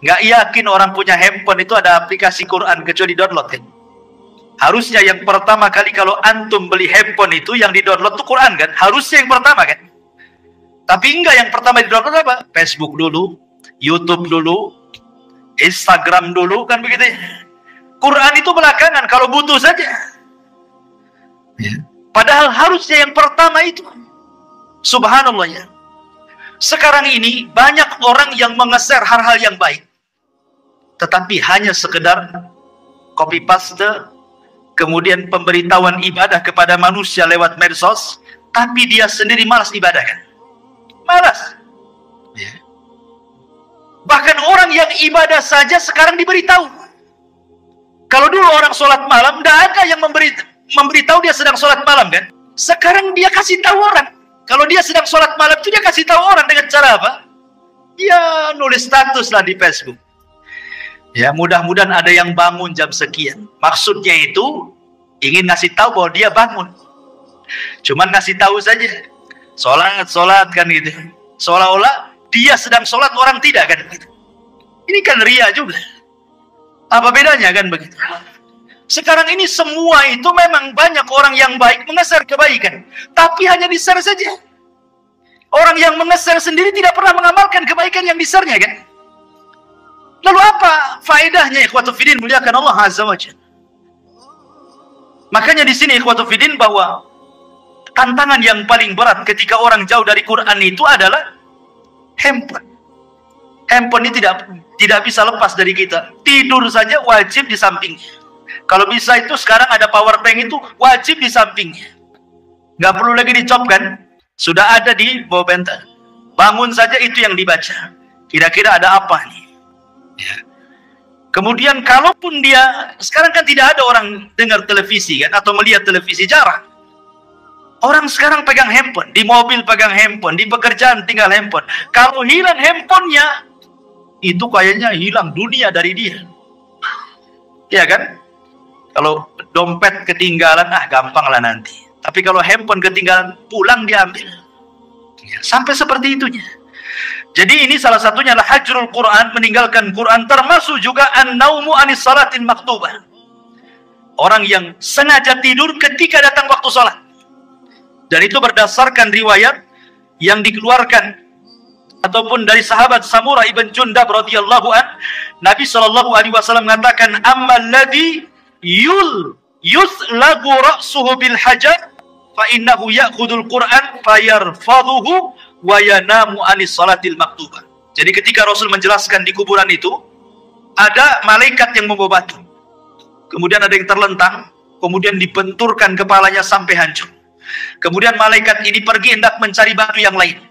Nggak yakin orang punya handphone itu ada aplikasi Quran kecuali download kan? Harusnya yang pertama kali kalau antum beli handphone itu yang di-download itu Quran kan? Harusnya yang pertama kan? Tapi enggak, yang pertama di-download apa? Facebook dulu, YouTube dulu, Instagram dulu, kan begitu ya? Quran itu belakangan kalau butuh saja. Padahal harusnya yang pertama itu. Subhanallah ya. Sekarang ini banyak orang yang mengeser hal-hal yang baik. Tetapi hanya sekedar copy paste, kemudian pemberitahuan ibadah kepada manusia lewat medsos, tapi dia sendiri malas ibadah kan? Malas. Bahkan orang yang ibadah saja sekarang diberitahu. Kalau dulu orang sholat malam, tidak ada yang memberitahu dia sedang sholat malam kan? Sekarang dia kasih tahu orang. Kalau dia sedang sholat malam itu dia kasih tahu orang dengan cara apa? Ya nulis status lah di Facebook. Ya mudah-mudahan ada yang bangun jam sekian. Maksudnya itu ingin ngasih tahu bahwa dia bangun. Cuman ngasih tahu saja. Sholat kan gitu. Seolah-olah dia sedang sholat, orang tidak kan begitu. Ini kan ria juga. Apa bedanya kan begitu? Sekarang ini semua itu memang banyak orang yang baik mengeser kebaikan, tapi hanya di-share saja. Orang yang mengeser sendiri tidak pernah mengamalkan kebaikan yang di-share-nya kan? Lalu apa faedahnya ikhwatu fiddin muliakan Allah Azza wa Jalla? Makanya di sini ikhwatu fiddin bahwa tantangan yang paling berat ketika orang jauh dari Quran itu adalah handphone. Handphone ini tidak bisa lepas dari kita. Tidur saja wajib di sampingnya. Kalau bisa itu sekarang ada power bank itu wajib di sampingnya. Nggak perlu lagi dicopkan, sudah ada di bawah bantal. Bangun saja itu yang dibaca. Kira-kira ada apa nih? Ya. Kemudian kalaupun dia, sekarang kan tidak ada orang dengar televisi kan, atau melihat televisi, jarang. Orang sekarang pegang handphone, di mobil pegang handphone, di pekerjaan tinggal handphone. Kalau hilang handphonenya, itu kayaknya hilang dunia dari dia. Ya kan? Kalau dompet ketinggalan, gampang lah nanti. Tapi kalau handphone ketinggalan, pulang diambil. Ya, sampai seperti itunya. Jadi ini salah satunya adalah hajrul Quran, meninggalkan Quran, termasuk juga an-naumu anis salatin maktubah. Orang yang sengaja tidur ketika datang waktu salat. Dan itu berdasarkan riwayat yang dikeluarkan ataupun dari sahabat Samurah ibn Jundab radhiyallahu an, Nabi SAW mengatakan, ammal ladzi yuslagu ra'suhu bil hajar fa innahu ya'khudul Qur'an fayarfadhuhu wa yanamu anis salatil maktubah. Jadi ketika Rasul menjelaskan di kuburan itu ada malaikat yang membawa batu, kemudian ada yang terlentang, kemudian dibenturkan kepalanya sampai hancur. Kemudian malaikat ini pergi hendak mencari batu yang lain.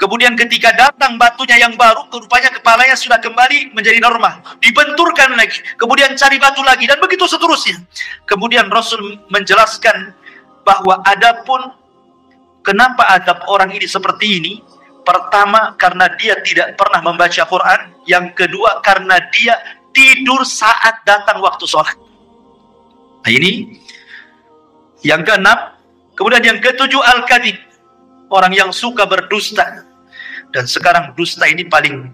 Kemudian ketika datang batunya yang baru, rupanya kepalanya sudah kembali menjadi normal. Dibenturkan lagi, kemudian cari batu lagi, dan begitu seterusnya. Kemudian Rasul menjelaskan bahwa adapun kenapa adab orang ini seperti ini, pertama karena dia tidak pernah membaca Quran, yang kedua karena dia tidur saat datang waktu sholat. Nah ini yang keenam. Kemudian yang ketujuh al-kadhib, orang yang suka berdusta. Dan sekarang dusta ini paling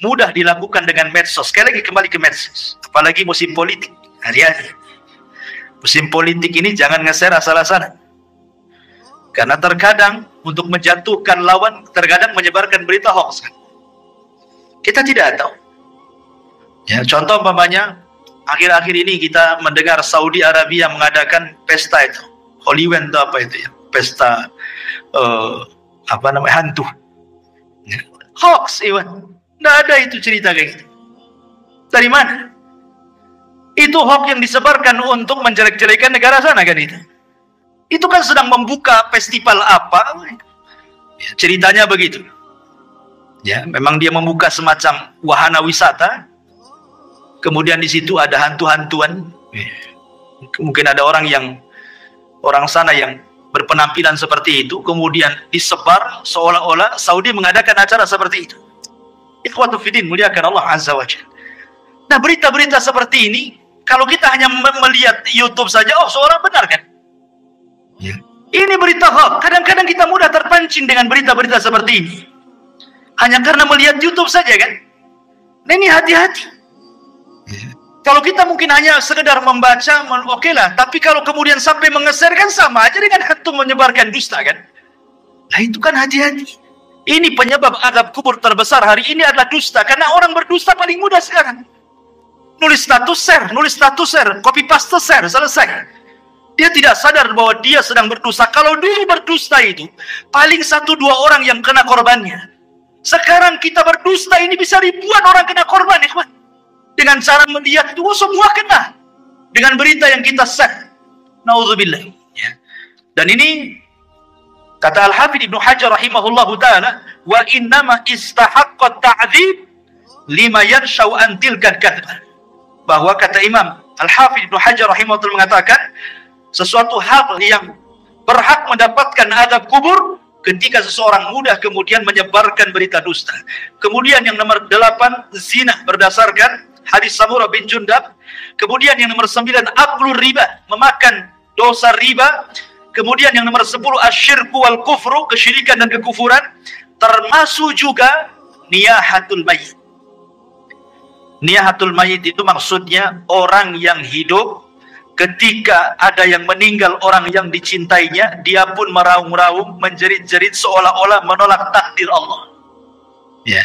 mudah dilakukan dengan medsos. Sekali lagi kembali ke medsos, apalagi musim politik hari-hari. Musim politik ini jangan nge-share asal-asalan, karena terkadang untuk menjatuhkan lawan, terkadang menyebarkan berita hoax. Kita tidak tahu. Ya, contoh umpamanya akhir-akhir ini kita mendengar Saudi Arabia mengadakan pesta itu, Holywen itu apa itu ya, pesta hantu. Hoax, Iwan. Nggak ada itu cerita kayak gitu. Dari mana? Itu hoax yang disebarkan untuk menjelek-jelekan negara sana kan itu. Itu kan sedang membuka festival apa? Ya, ceritanya begitu. Ya, memang dia membuka semacam wahana wisata. Kemudian di situ ada hantu-hantuan. Mungkin ada orang sana yang berpenampilan seperti itu, kemudian disebar seolah-olah Saudi mengadakan acara seperti itu. Ikhwatu fiddin, muliakan Allah Azza wa Jalla. Nah, berita-berita seperti ini, kalau kita hanya melihat YouTube saja, seorang benar kan? Ya. Ini berita hoax. Kadang-kadang kita mudah terpancing dengan berita-berita seperti ini. Hanya karena melihat YouTube saja kan? Nah, ini hati-hati. Ya. Kalau kita mungkin hanya sekedar membaca, oke lah. Tapi kalau kemudian sampai mengeser kan sama aja dengan hantu menyebarkan dusta kan? Nah itu kan hati-hati. Ini penyebab azab kubur terbesar hari ini adalah dusta. Karena orang berdusta paling mudah sekarang. Nulis status share, copy paste share, selesai. Dia tidak sadar bahwa dia sedang berdusta. Kalau dulu berdusta itu, paling 1-2 orang yang kena korbannya. Sekarang kita berdusta ini bisa ribuan orang kena korban, ikhwan. Dengan cara melihat itu semua kena dengan berita yang kita share. Nauzubillah. Ya. Dan ini kata Al-Hafidz Ibnu Hajar rahimahullahu taala, wa innama istahaqqa ta'dzib lima yarshau an tilka kadzbah. Bahwa kata Imam Al-Hafidz Ibnu Hajar rahimahullah mengatakan, sesuatu hal yang berhak mendapatkan azab kubur ketika seseorang mudah kemudian menyebarkan berita dusta. Kemudian yang nomor 8, zina berdasarkan hadis Samurah bin Jundab. Kemudian yang nomor 9, aklur riba, memakan dosa riba. Kemudian yang nomor 10, asyirku wal kufru, kesyirikan dan kekufuran. Termasuk juga niyahatul mayit. Niyahatul mayit itu maksudnya orang yang hidup, ketika ada yang meninggal orang yang dicintainya, dia pun meraung-raung, menjerit-jerit seolah-olah menolak takdir Allah. Ya.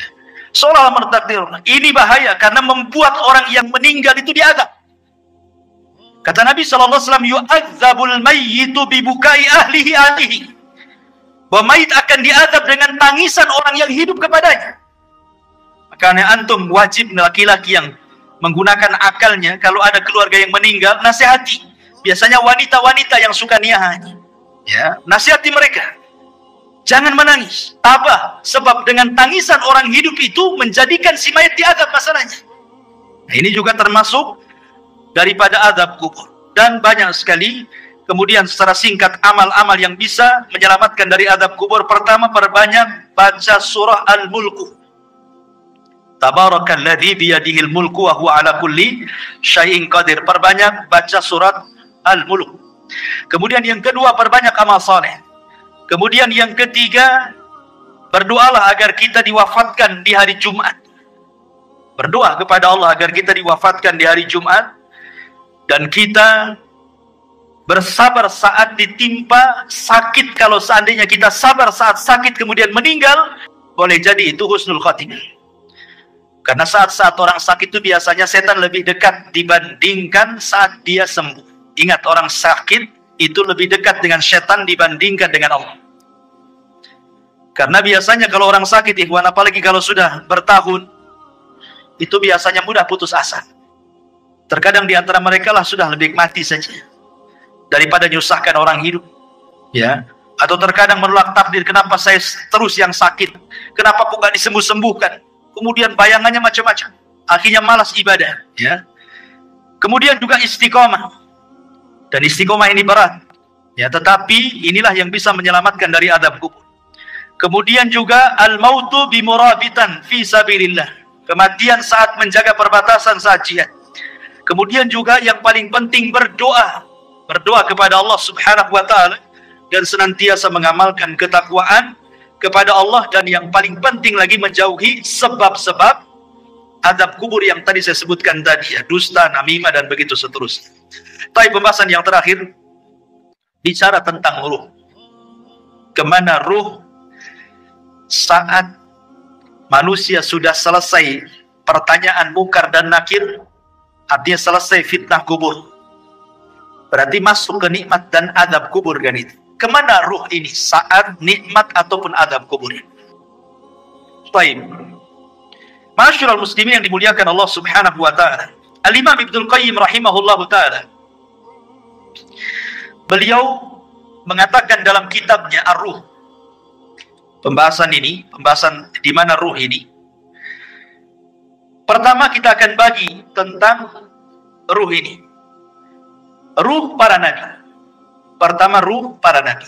Seolah mertakdir. Ini bahaya karena membuat orang yang meninggal itu diazab. Kata Nabi SAW, yu'adzabul mayyitu bibukai ahlihi. Bahwa mayit akan diazab dengan tangisan orang yang hidup kepadanya. Karena antum wajib laki-laki yang menggunakan akalnya, kalau ada keluarga yang meninggal, nasihati. Biasanya wanita-wanita yang suka niyah, ya, nasihati mereka. Jangan menangis. Apa? Sebab dengan tangisan orang hidup itu menjadikan si mayat diadab masalahnya. Nah, ini juga termasuk daripada adab kubur. Dan banyak sekali. Kemudian secara singkat amal-amal yang bisa menyelamatkan dari adab kubur. Pertama, perbanyak baca surah Al-Mulku. Tabarakalladzi biyadihil mulku wa huwa ala kulli syai'in qadir. Perbanyak baca surat Al-Mulk. Kemudian yang kedua, perbanyak amal saleh. Kemudian yang ketiga, berdoalah agar kita diwafatkan di hari Jumat. Berdoa kepada Allah agar kita diwafatkan di hari Jumat dan kita bersabar saat ditimpa sakit. Kalau seandainya kita sabar saat sakit kemudian meninggal, boleh jadi itu husnul khatimah. Karena saat-saat orang sakit itu biasanya setan lebih dekat dibandingkan saat dia sembuh. Ingat, orang sakit itu lebih dekat dengan setan dibandingkan dengan Allah. Karena biasanya kalau orang sakit, ikhwan, apalagi kalau sudah bertahun, itu biasanya mudah putus asa. Terkadang di antara mereka lah sudah lebih mati saja daripada nyusahkan orang hidup, ya. Atau terkadang menolak takdir, kenapa saya terus yang sakit, kenapa kok gak disembuh-sembuhkan. Kemudian bayangannya macam-macam, akhirnya malas ibadah, ya. Kemudian juga istiqomah, dan istiqomah ini berat, ya. Tetapi inilah yang bisa menyelamatkan dari adab kubur. Kemudian juga al-mautu bimurabitan fi sabilillah, kematian saat menjaga perbatasan saat jihad. Kemudian juga yang paling penting berdoa kepada Allah Subhanahu wa taala dan senantiasa mengamalkan ketakwaan kepada Allah, dan yang paling penting lagi menjauhi sebab-sebab adab kubur yang tadi saya sebutkan tadi, ya, dusta, namimah, dan begitu seterusnya. Tapi pembahasan yang terakhir bicara tentang ruh. Kemana ruh saat manusia sudah selesai pertanyaan mungkar dan nakir, artinya selesai fitnah kubur, berarti masuk ke nikmat dan adab kubur, kan itu. Kemana ruh ini saat nikmat ataupun adab kubur? Baik, masyaallah muslimin yang dimuliakan Allah Subhanahu wa taala. Al-Imam Ibnul Qayyim rahimahullahu taala, beliau mengatakan dalam kitabnya Ar-Ruh, pembahasan di mana ruh ini. Pertama kita akan bagi tentang ruh ini. Ruh para nabi. Pertama, ruh para nabi.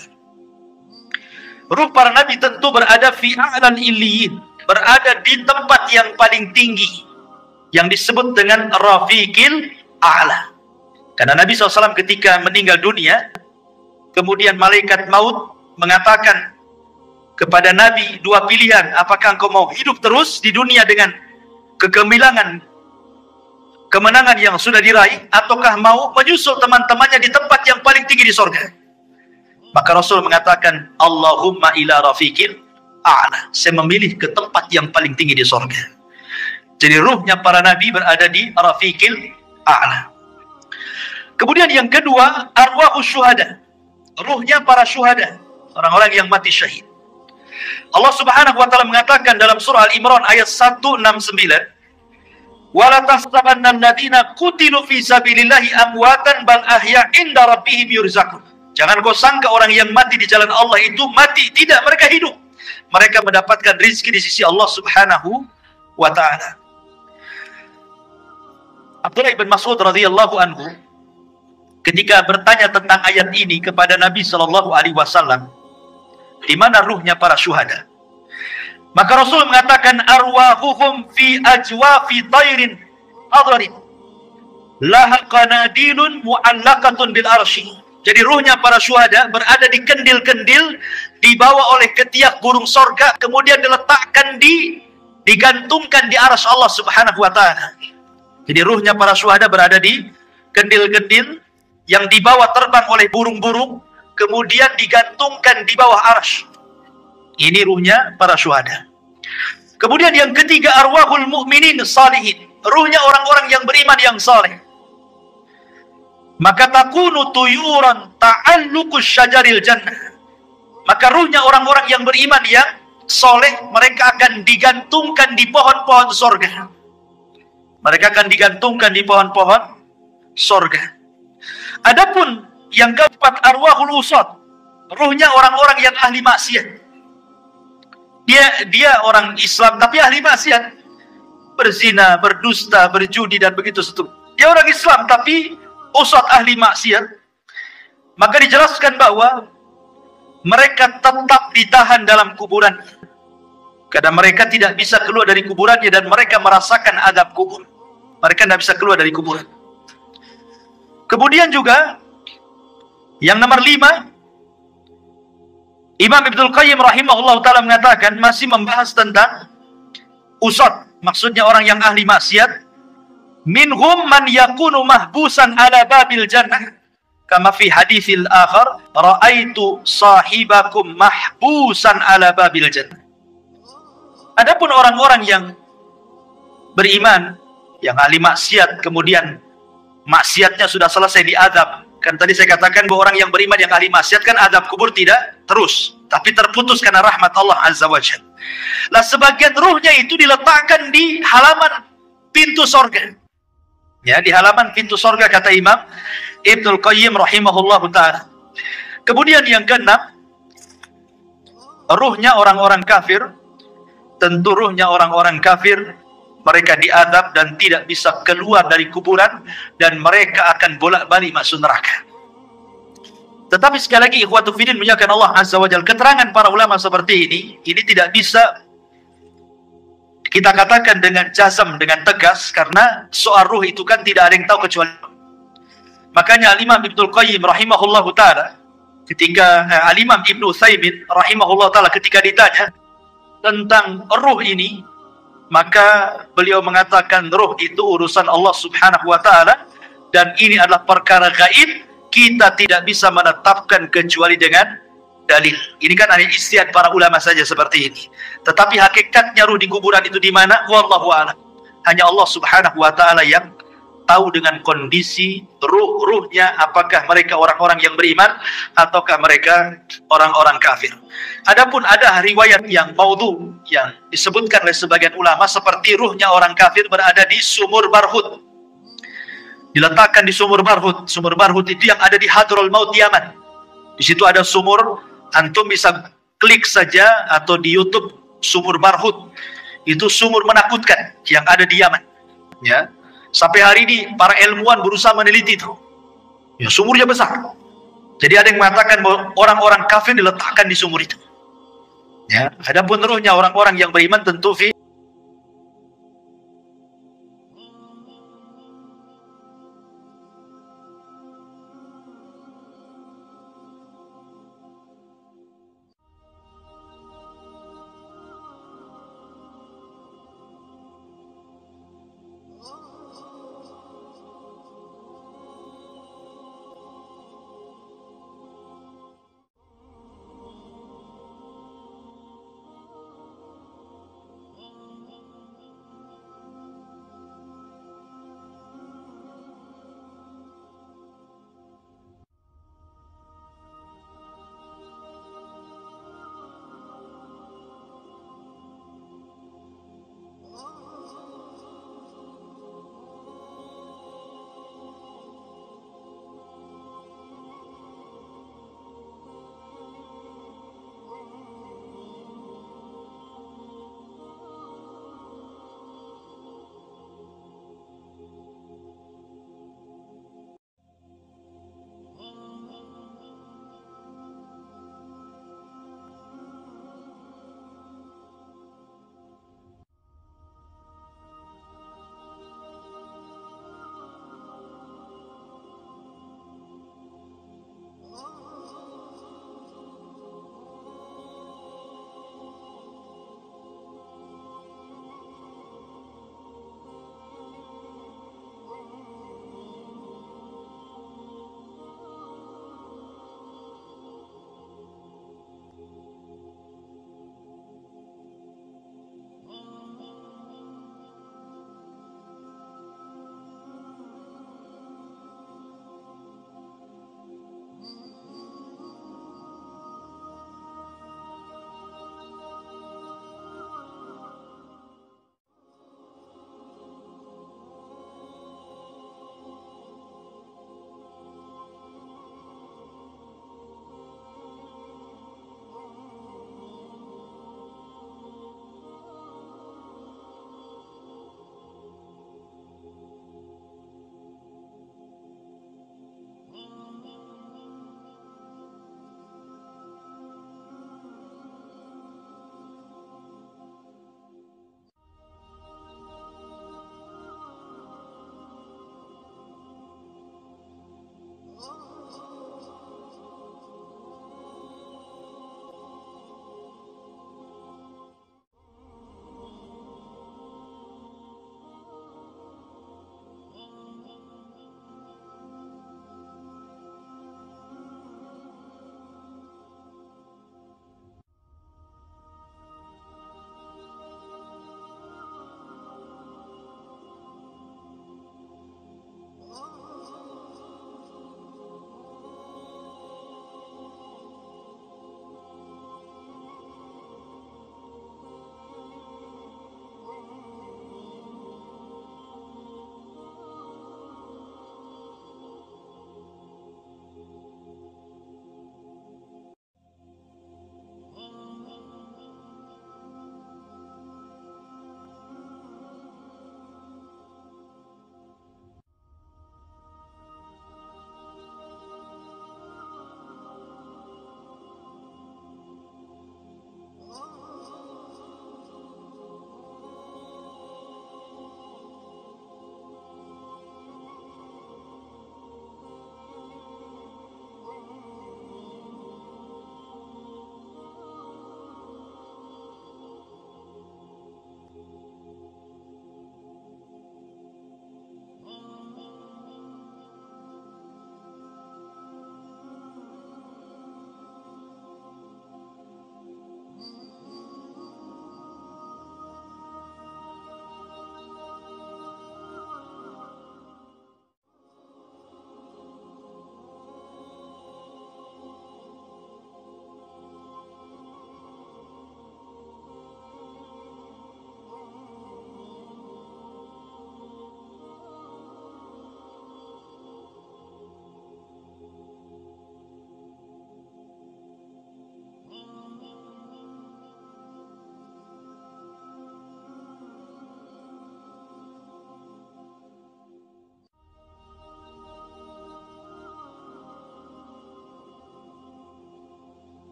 Ruh para nabi tentu berada fi a'lal illiyin, berada di tempat yang paling tinggi, yang disebut dengan rafiqil a'la. Karena Nabi SAW ketika meninggal dunia, kemudian malaikat maut mengatakan kepada Nabi dua pilihan, apakah engkau mau hidup terus di dunia dengan kegemilangan, kemenangan yang sudah diraih, ataukah mau menyusul teman-temannya di tempat yang paling tinggi di sorga. Maka Rasul mengatakan, Allahumma ila rafiqil a'la, saya memilih ke tempat yang paling tinggi di sorga. Jadi ruhnya para nabi berada di rafiqil a'la. Kemudian yang kedua, arwahus syuhada, ruhnya para syuhada, orang-orang yang mati syahid. Allah Subhanahu wa taala mengatakan dalam surah Al-Imran ayat 169, wala tahsabanna alladziina qutilu fi sabilillahi amwatan bal ahya 'inda rabbihim yurzaqun. Jangan kau sangka orang yang mati di jalan Allah itu mati, tidak, mereka hidup. Mereka mendapatkan rezeki di sisi Allah Subhanahu wa taala. Abdullah bin Mas'ud radhiyallahu anhu ketika bertanya tentang ayat ini kepada Nabi sallallahu alaihi wasallam, di mana ruhnya para syuhada? Maka Rasul mengatakan, arwahuhum fi ajwafi tairin adharin laha qanadilun mu'allaqatun bil arsy. Jadi ruhnya para syuhada berada di kendil-kendil, dibawa oleh ketiak burung sorga, kemudian diletakkan digantungkan di arsy Allah Subhanahu wa taala. Jadi ruhnya para syuhada berada di kendil-kendil yang dibawa terbang oleh burung-burung, kemudian digantungkan di bawah arsy. Ini ruhnya para syuhada. Kemudian yang ketiga, arwahul mu'minin salihin, ruhnya orang-orang yang beriman yang saleh. Maka takunu tuyuran ta'alluqus syajaril jannah, maka ruhnya orang-orang yang beriman yang soleh, mereka akan digantungkan di pohon-pohon sorga. Mereka akan digantungkan di pohon-pohon sorga. Adapun yang keempat, arwahul usad, ruhnya orang-orang yang ahli maksiat. Dia orang Islam tapi ahli maksiat, berzina, berdusta, berjudi dan begitu seterusnya. Dia orang Islam tapi usad ahli maksiat. Maka dijelaskan bahwa mereka tetap ditahan dalam kuburan, karena mereka tidak bisa keluar dari kuburannya dan mereka merasakan adab kubur. Mereka tidak bisa keluar dari kuburan. Kemudian juga yang nomor 5, Imam Ibnul Qayyim rahimahullah ta'ala mengatakan, masih membahas tentang usad, maksudnya orang yang ahli maksiat. Minhum man yakunu mahbusan ala babil jannah, kama fi haditsil akhar, ra'aitu sahibakum mahbusan ala babil jannah. Adapun orang-orang yang beriman, yang ahli maksiat, kemudian maksiatnya sudah selesai diadab. Kan tadi saya katakan bahwa orang yang beriman yang ahli maksiat kan adab kubur tidak terus, tapi terputus karena rahmat Allah Azza wa Jalla. Lah sebagian ruhnya itu diletakkan di halaman pintu sorga. Ya, di halaman pintu sorga kata Imam Ibnul Qayyim rahimahullah ta'ala. Kemudian yang keenam, ruhnya orang-orang kafir. Tentu ruhnya orang-orang kafir, mereka diadab dan tidak bisa keluar dari kuburan, dan mereka akan bolak-balik masuk neraka. Tetapi sekali lagi ikhwatu fiddin muliakan Allah Azza wa Jalla, keterangan para ulama seperti ini tidak bisa kita katakan dengan jazm, dengan tegas, karena soal ruh itu kan tidak ada yang tahu kecuali. Makanya Imam Ibnul Qayyim rahimahullah ta'ala ketika Imam Ibnu Utsaimin rahimahullah ta'ala ketika ditanya tentang ruh ini, maka beliau mengatakan ruh itu urusan Allah subhanahu wa ta'ala, dan ini adalah perkara gaib, kita tidak bisa menetapkan kecuali dengan dalil. Ini kan hanya ijtihad para ulama saja seperti ini. Tetapi hakikatnya ruh di kuburan itu di mana? Wallahu a'lam. Hanya Allah subhanahu wa ta'ala yang tahu dengan kondisi ruhnya, apakah mereka orang-orang yang beriman ataukah mereka orang-orang kafir. Adapun ada riwayat yang maudhu yang disebutkan oleh sebagian ulama seperti ruhnya orang kafir berada di sumur Barhut, diletakkan di sumur Barhut. Sumur Barhut itu yang ada di Hadrul Maut Yaman. Di situ ada sumur, antum bisa klik saja atau di YouTube sumur Barhut. Itu sumur menakutkan yang ada di Yaman. Ya. Sampai hari ini para ilmuwan berusaha meneliti itu. Ya, sumurnya besar. Jadi ada yang mengatakan bahwa orang-orang kafir diletakkan di sumur itu. Ya, adapun ruhnya orang-orang yang beriman tentu